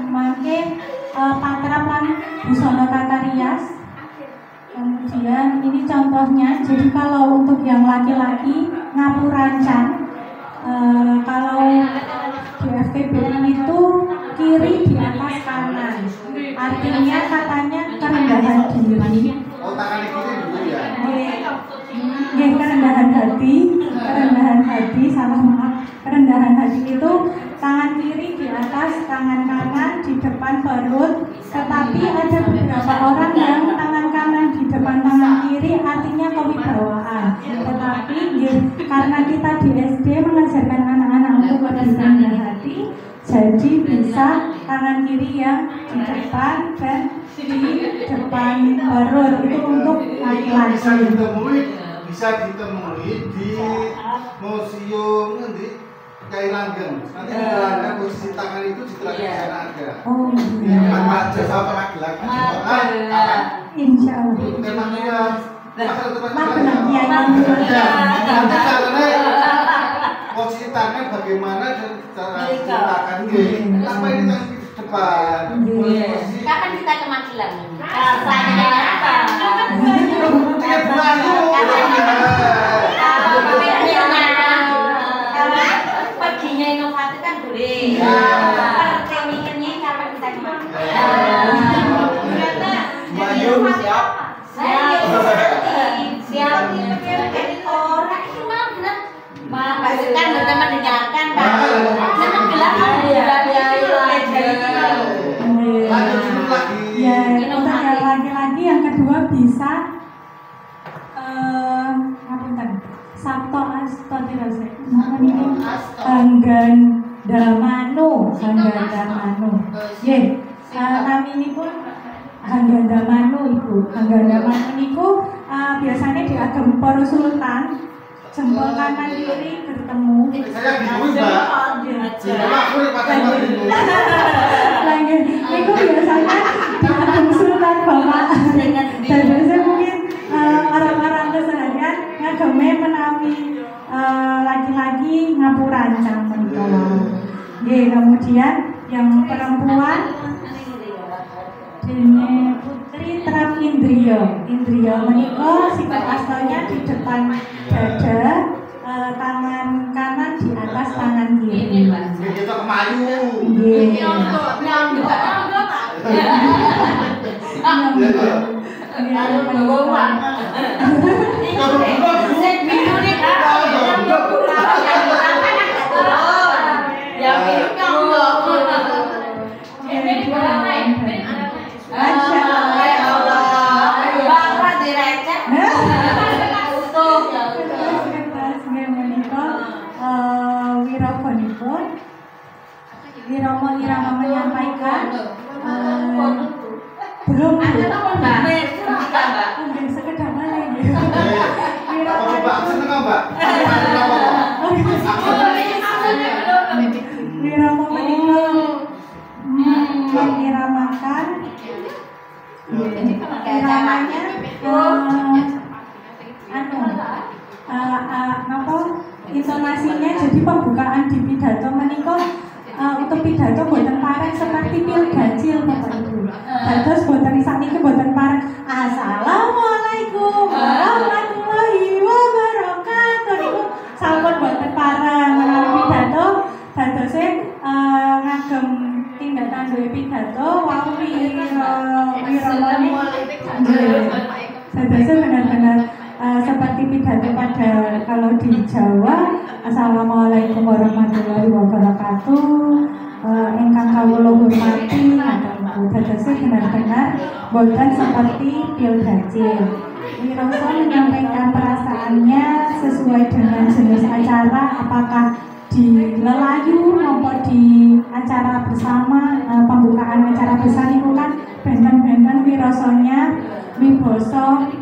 Speaker 4: mangke patrap lan busana tata rias. Kemudian ini contohnya, jadi kalau untuk yang laki-laki ngapurancang, kalau di FTBI itu kiri di atas kanan, artinya katanya kerendahan diri.
Speaker 3: Oh, tangan kiri dulu ya?
Speaker 4: Kerendahan hati, salah maaf. Kerendahan hati itu tangan kiri di atas, tangan kanan di depan perut. Tetapi ada beberapa orang yang tangan kanan di depan tangan kiri, artinya kewibawaan. Tetapi karena kita di SD mengajarkan anak-anak untuk lebih rendah hati, jadi bisa tangan kiri yang di depan dan di depan perut, itu untuk laki-laki.
Speaker 3: Bisa ditemui di museum nanti Kiai Langgeng. Nanti di Langgeng posisi tangan itu di sana ada.
Speaker 4: Oh
Speaker 3: iya. Pak jasa apa laki-laki?
Speaker 4: Insya Allah.
Speaker 3: Memangnya
Speaker 4: Nanti
Speaker 3: posisi tangan bagaimana dan cara diletakkan? Kenapa ini tangan di depan?
Speaker 5: Kapan kita ke Magelang? Rasanya apa? Perginya inovatif kan boleh. Mikirnya kapan kita ke Magelang?
Speaker 3: Siap.
Speaker 5: Orang itu mau bilang, kan sudah mendengarkan kan? Memang gelap
Speaker 3: Lanjut dulu lagi.
Speaker 4: Ya, untuk yang laki-laki yang kedua bisa Sabto Astotirose. Hanggandamanu. Nami ini pun Hanggandamanu Ibu. Hanggandamanu niku biasanya di agem para sultan, jempol kanan kiri bertemu.
Speaker 3: Saya bingung, Mbak.
Speaker 4: Lagi niku biasanya di agem sultan Bapak. Dan biasanya mungkin orang-orang keseharian ngageme menawi laki-laki ngapurancang menika. Kemudian yang perempuan dene putri terap indriya menika sifat aslinya di depan dada, tangan kanan di atas tangan kiri.
Speaker 3: Kita kemayu.
Speaker 4: Wirama menyampaikan belum sekedar mana ini Wirama meniramakan iramanya intonasinya jadi pembukaan di pidato menika untuk pidato boten pareng seperti pil gacil Bapak Ibu. Dados boten sakniki boten pareng. Assalamualaikum warahmatullahi wabarakatuh. Niku sampun boten pareng menawi pidato dadose ngagem tindak tanduk pidato wau wiramane. Dadose benar-benar seperti pidato pada kalau di Jawa. Assalamualaikum warahmatullahi wabarakatuh. Ingkang kawula hormati, dadose benar-benar boten seperti pil gacil. Wiroso menyampaikan perasaannya sesuai dengan jenis acara, apakah di lelayu maupun di acara bersama, pembukaan acara besar itu kan benten-benten wirosonya wiboso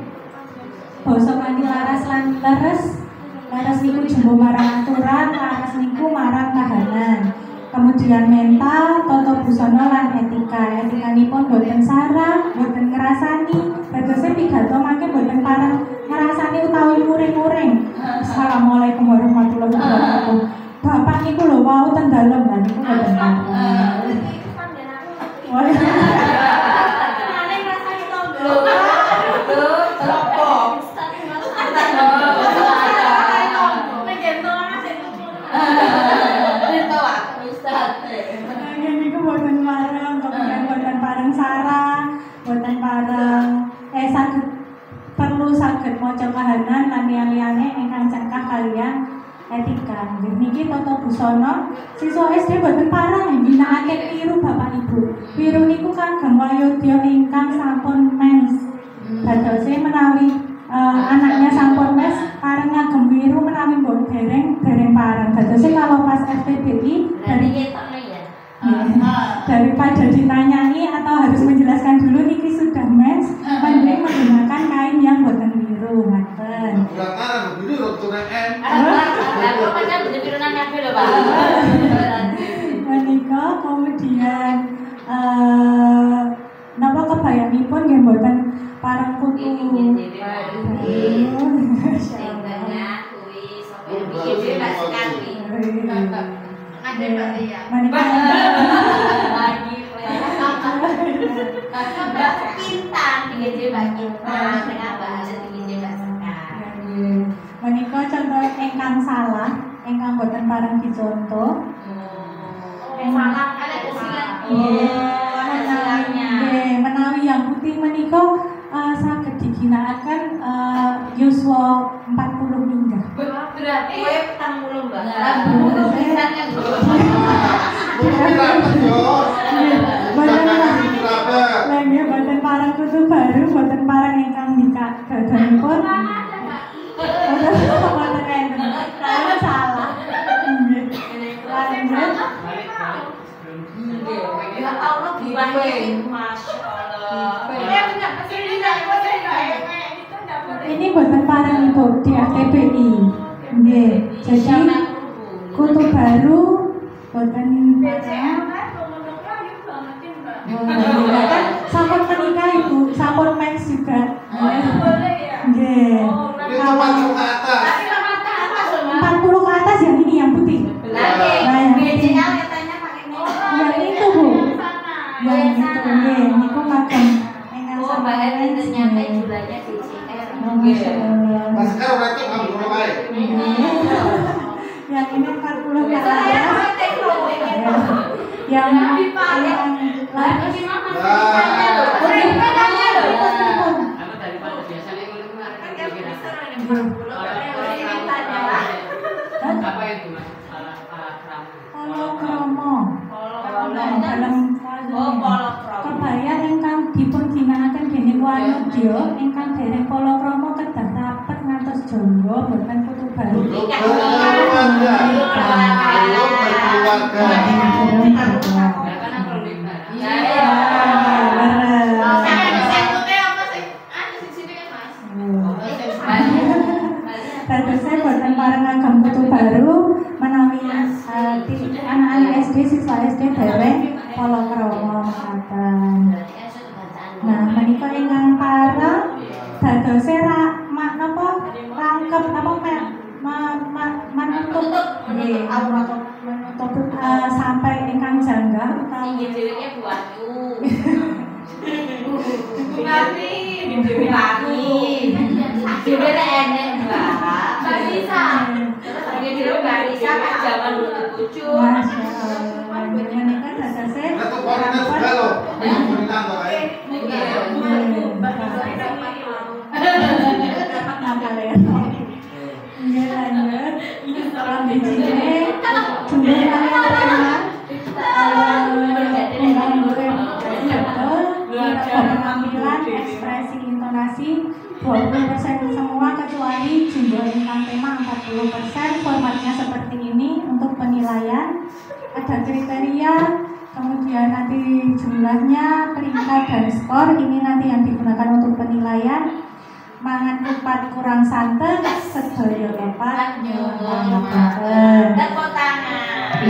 Speaker 4: boso kanthi laras lan leres. Laras niku jumbo marang aturan, laras niku marang kahanan. Kemudian mental, tata busana lan etika. Etikanipun boten sarah, boten ngrasani. Bagusé pidato mangke boten pareng ngrasani utawi muring-muring. Assalamualaikum warahmatullahi wabarakatuh. Bapak niku lho wau ten dalem lan niku boten pareng. Niku boten pareng, kemudian boten pareng sarah, boten pareng saged perlu saged maca kahanan lan liyane ingkang cengkah kaliyan etika. Niki tata busana siswa SD boten pareng ginakake piru Bapak Ibu. Piru niku kagem wayodya ingkang sampun mens. Dadose menawi anaknya sampun mes pareng ngagem piru menawi mbok dereng pareng. Dadose kalau pas FTBI daripada ditanyai atau harus menjelaskan dulu niki sudah mens, mending menggunakan kain yang boten biru, ngaten. Menika kemudian napa kebayanipun nggih boten pareng kutu. Menika contoh ingkang salah, ingkang boten pareng dicontoh. Menawi yang putih menika saged diginakaken yuswa 40 minggah.
Speaker 5: Berarti petang puluh Mbak.
Speaker 4: Lagi boten pareng kutu baru, boten pareng ingkang nikah dadanipun. Boten enten. Saya salah. Lanjut.
Speaker 5: Ya Allah, Masya Allah.
Speaker 4: Ini boten pareng Ibu di FTBI. Nggih. Jadi kutu baru boten sampun menikah Ibu, sampun mens juga. Nggih. 40 ke atas yang ini yang putih. Yang itu Bu. Yang itu nggih, niku makan.
Speaker 5: Oh, bahkan ternyata jualnya DCR.
Speaker 4: Yang ini 40 ke atas. Yang
Speaker 6: apa itu Mas?
Speaker 4: Polokromo. Dalam kebaya ingkang dipun ginakaken dening wanudya ingkang dereng polokromo kedah rapet ngantos jonggo boten kutu baru. Dadosé boten pareng ngagem kutu baru menawi anak-anak SD siswa SD dereng polokromo mekaten. Nah, menika ingkang pareng dadosé napa rangkep menutup sampai ingkang janggal utawi
Speaker 5: Dhewe buatku. Dhewe enek Mbak Bisa. Dhewe Mbak Bisa kan jaman dulu cucu.
Speaker 4: Masyaallah. Menika dadosé penampilan, ekspresi, intonasi, 20% penilaian, ada kriteria, kemudian nanti jumlahnya, peringkat dan skor. Ini nanti yang digunakan untuk penilaian. Mangan kupat kurang santen, sedaya lepat nyuwun.
Speaker 5: Tepuk tangan.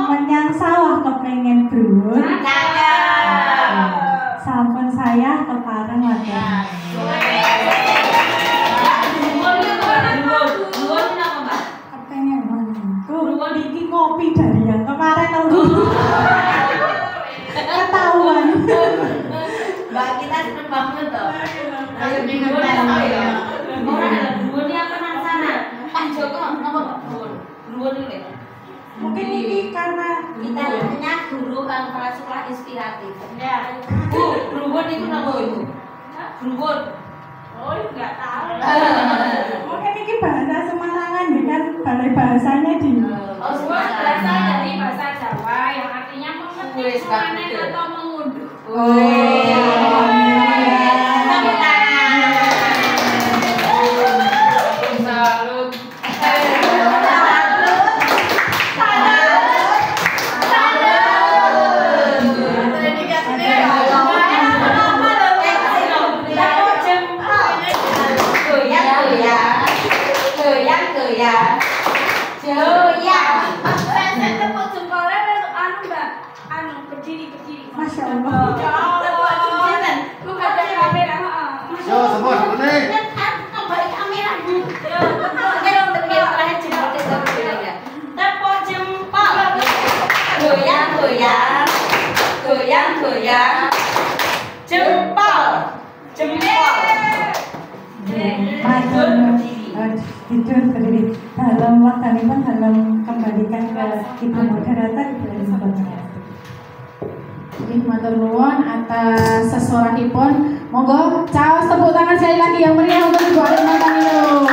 Speaker 4: Menyang sawah kepengen brun, sampun saya kepareng wadah. Kepengen tuh bikin kopi dari yang kemarin aku ketahuan.
Speaker 5: Mbak kita seneng banget toh. Ayo dengan ya. Orang ada dua nih apa nang sana? Pak Joko nama Pak Dua dulu ya.
Speaker 4: Mungkin ini karena
Speaker 5: Kita punya guru kan kepala sekolah inspiratif. Ya. Dua itu nama itu. Dua. Oh, enggak tahu.
Speaker 4: mungkin ini bahasa Semarangan ya kan, balai bahasanya di
Speaker 5: Oh,
Speaker 7: Sebuah bahasa dari bahasa Jawa yang artinya memetik, memanen atau mengunduh.
Speaker 5: Tepuk tangan.
Speaker 6: Salut.
Speaker 4: Masya Allah.
Speaker 3: Yo, semua sebenarnya.
Speaker 5: Tepuk jempol. Goyang, goyang. Goyang, goyang. Jempol. Jempol.
Speaker 4: Tidur berdiri dalam waktu ini pun dalam kembalikan ke ibu moderator Ibu Elizabeth.
Speaker 1: Jadi matur nuwun atas sesorahipun. Monggo caos tepuk tangan sekali lagi yang meriah untuk Ibu Alit Martaningrum.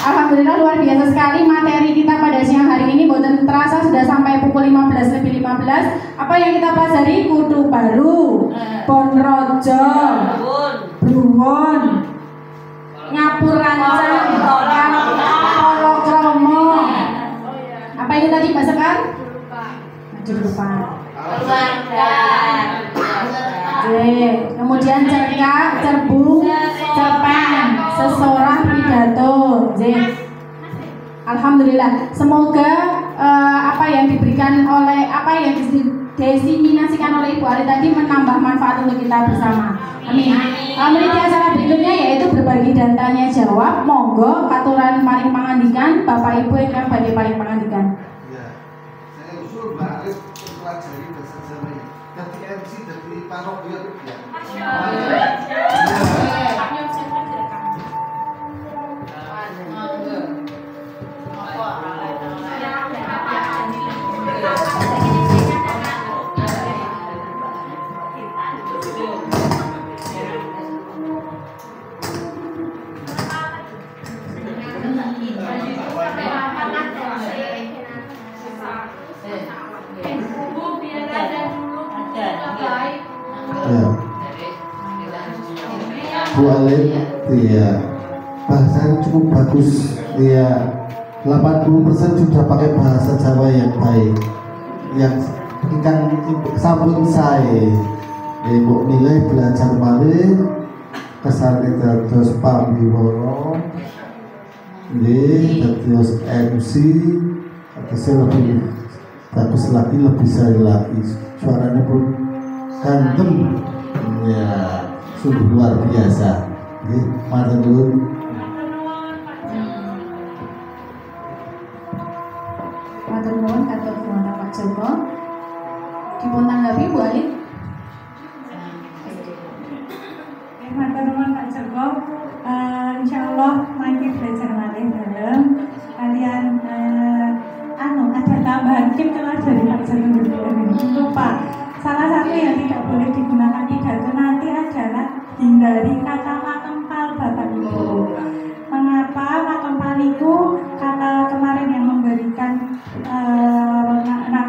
Speaker 1: Alhamdulillah luar biasa sekali materi kita pada siang hari ini. Boten terasa sudah sampai pukul 15:15. Apa yang kita pelajari? Kudu baru, Bon Rojo, Bruwon, Ngapur Rancang, Polo Kromo. Apa itu tadi Mbak Sekar? Lupa. Kemudian cerkak, cerbung, cerpen, sesorah, pidato. Alhamdulillah. Semoga apa yang diberikan oleh diseminasikan oleh Ibu Alit tadi menambah manfaat untuk kita bersama. Amin. Meniti acara berikutnya yaitu berbagi dan tanya jawab. Monggo katuran paling pangandikan Bapak Ibu yang badhe paling pangandikan.
Speaker 3: Ya, saya usul Mbak Alit pelajari bahasa Jawa ya. Dari MC dari Parok ya. Bu Alit, ya bahasanya cukup bagus, ya 80% sudah pakai bahasa Jawa yang baik, yang ikan sampun saya, ibu nilai belajar malih, kesan terus pambiworo, terus MC, terusnya lebih bagus lagi, lebih seri lagi, suaranya pun kantem, ya. Sungguh luar biasa. Matur nuwun.
Speaker 1: Matur nuwun katur nuwun Pak Joko. Dipun tanggapi Bu Alit.
Speaker 4: Matur nuwun Pak Joko. Insyaallah mangke belajar malih dalem kalian ada tambahan mungkin kalau dari Pak Joko lupa. Salah satu yang tidak boleh digunakan pidato nanti adalah hindari kata makempal Bapak Ibu. Mengapa makempal itu kata kemarin yang memberikan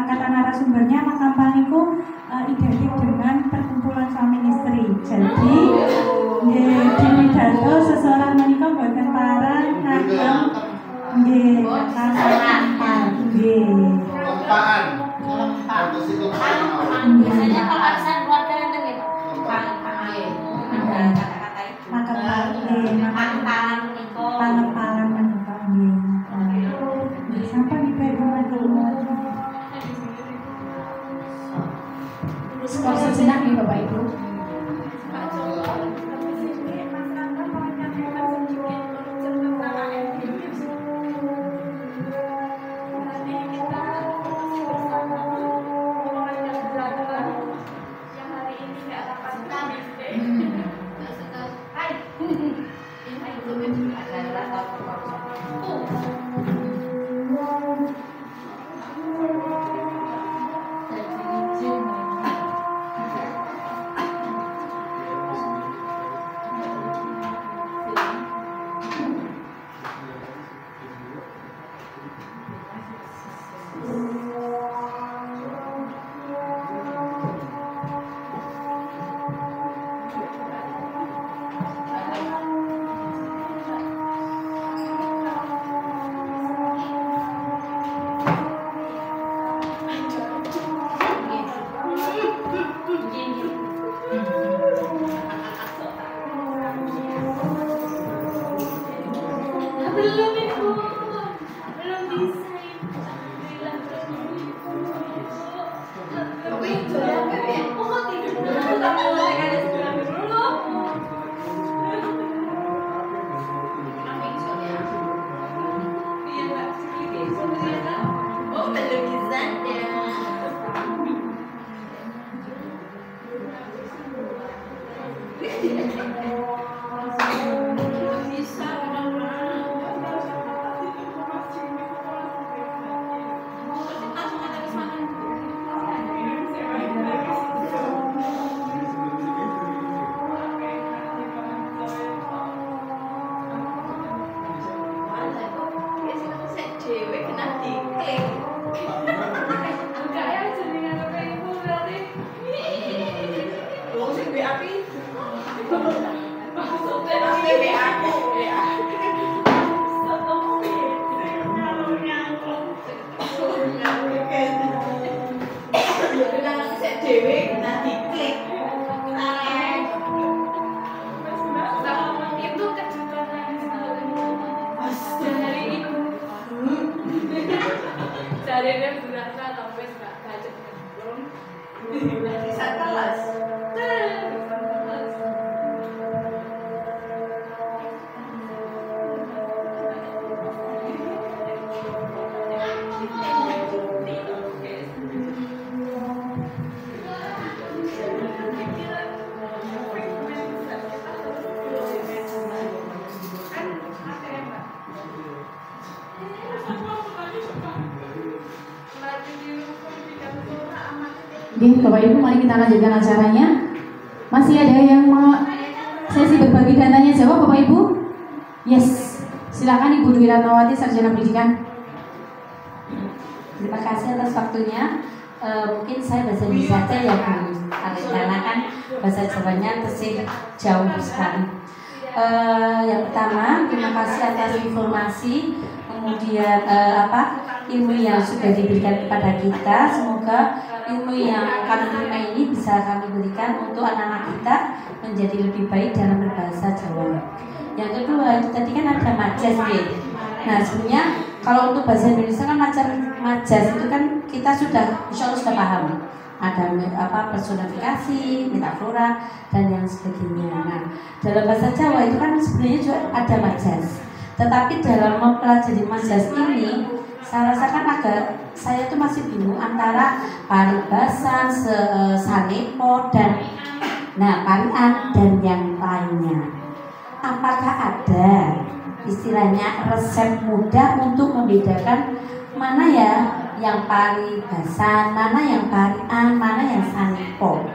Speaker 4: kata narasumbernya makempal itu identik dengan perkumpulan suami istri. Jadi di pidato seseorang menikah bukan para ngagem Nggih,
Speaker 5: Kelempaan.
Speaker 4: nggih.
Speaker 3: Kelempaan.
Speaker 5: Kelempaan.
Speaker 3: Apa sih kelempaan?
Speaker 5: Biasanya kalau arisan keluarga itu gitu. Kelempaan. Ada kata-kata itu.
Speaker 4: Makan nggih,
Speaker 5: Kelempaan menika.
Speaker 4: pangepalan menika nggih. Sampai di
Speaker 1: Skor sejenak nih Bapak Ibu. Oke, Bapak Ibu, mari kita lanjutkan acaranya. Masih ada yang mau sesi berbagi dan tanya jawab, Bapak Ibu? Yes, silakan Ibu Dwi Ratnawati, Sarjana Pendidikan.
Speaker 8: Terima kasih atas waktunya. Mungkin saya bahasa Indonesia saja ya Bu, karena kan bahasa Jawanya terusik jauh sekali. Yang pertama, terima kasih atas informasi, kemudian ilmu yang sudah diberikan kepada kita. Semoga ilmu yang kami terima ini bisa kami berikan untuk anak-anak kita menjadi lebih baik dalam berbahasa Jawa. Yang kedua, itu tadi kan ada majas ya. Nah sebenarnya kalau untuk bahasa Indonesia kan majas itu kan kita sudah insya Allah sudah paham. Ada personifikasi, metafora dan yang sebagainya. Nah dalam bahasa Jawa itu kan sebenarnya juga ada majas. Tetapi dalam mempelajari majas ini saya rasakan saya tuh masih bingung antara paribasan, sanepo dan parian dan yang lainnya. Apakah ada istilahnya resep mudah untuk membedakan mana ya yang paribasan, mana yang parian, mana yang sanepo?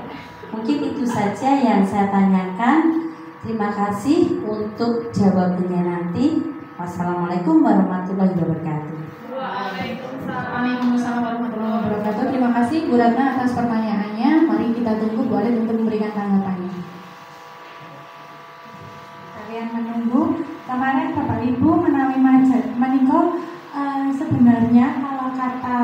Speaker 8: Mungkin itu saja yang saya tanyakan. Terima kasih untuk jawabannya nanti. Wassalamualaikum warahmatullahi wabarakatuh.
Speaker 1: Waalaikumsalam warahmatullahi wabarakatuh. Terima kasih Bu Ratna atas pertanyaannya. Mari kita tunggu Bu Alit untuk memberikan tanggapannya.
Speaker 4: Kalian menunggu. Kemarin Bapak Ibu menawi majas menika sebenarnya kalau kata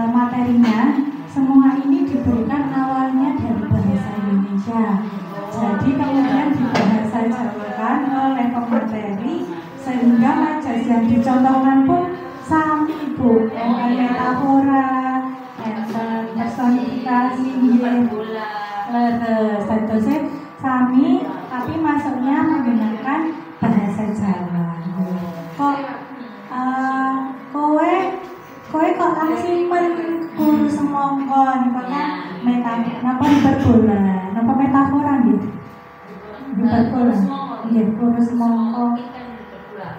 Speaker 4: materinya semua ini diberikan awalnya dari bahasa Indonesia. Jadi kemudian dibahasa Jawakan oleh pemateri sehingga majas yang dicontohkan pun sami Bu, metafora, personifikasi, leres, sami tapi masuknya menggunakan bahasa Jawa. Kok kowe kok langsung guru semongko niku kan napa hiperbola, napa metafora gitu. Hiperbola. Nggih, guru semongko.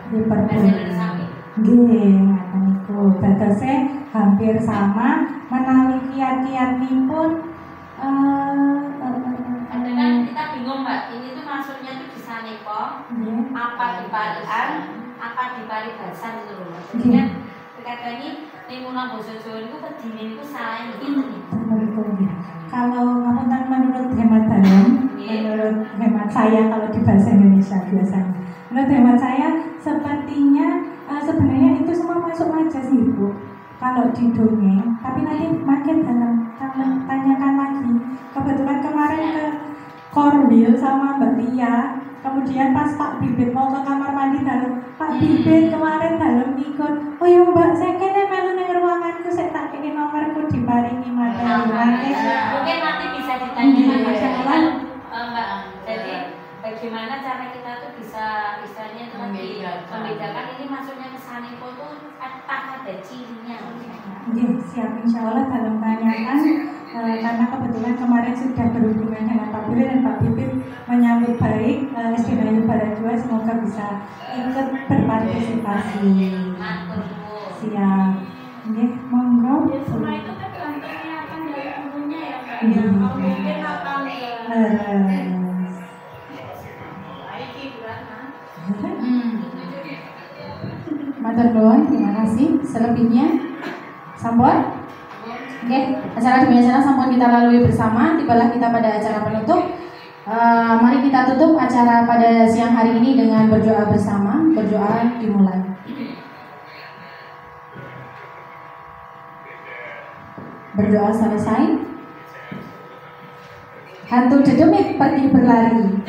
Speaker 4: Hiperbola. Nggih, ngoten niku. Dadose hampir sama menawi kiat-kiatipun
Speaker 5: kadang kita bingung Mbak, ini tuh maksudnya tuh bisa nepo, apa di parian, apa di paribasan itu loh. Jadi kan kadang ini lingkungan bahasa Jawa itu kedini itu salah gitu nih.
Speaker 4: Kalau menurut hemat dalam, menurut hemat saya kalau di bahasa Indonesia biasanya, menurut hemat saya sepertinya sebenarnya itu semua masuk majas sih Bu. Kalau di dongeng, tapi nanti makin dalam tanyakan lagi. Kebetulan kemarin ke Korwil sama Mbak Tia, kemudian pas Pak Bibit mau ke kamar mandi dalam, Pak Bibit kemarin dalam ikut. Oh ya Mbak, saya kene melu ning ruanganku, saya tak kene nomorku diparingi materi.
Speaker 5: Mungkin nanti bisa ditanyakan masalah Mbak. Jadi bagaimana cara kita tuh bisa istilahnya itu membedakan ini maksudnya kesaniko tuh apakah ada cirinya?
Speaker 4: Siap, insya Allah dalam tanyakan karena kebetulan kemarin sudah berhubungan dengan Pak Bibit dan Pak Bibit menyambut baik SD Nayu Barat 2, semoga bisa ikut berpartisipasi. Siap. Monggo.
Speaker 7: Semua itu tergantung niatan dari gurunya ya Mbak. Kalau mungkin apa
Speaker 1: Matur nuwun, terima kasih. Selebihnya sampun. Oke, acara demi acara sampun kita lalui bersama. Tibalah kita pada acara penutup. Mari kita tutup acara pada siang hari ini dengan berdoa bersama. Berdoa dimulai. Berdoa selesai. Hantu dedemit pergi berlari.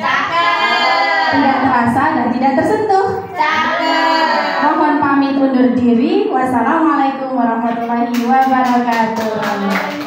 Speaker 1: Tidak terasa dan tidak tersentuh. Mohon pamit undur diri. Wassalamualaikum warahmatullahi wabarakatuh.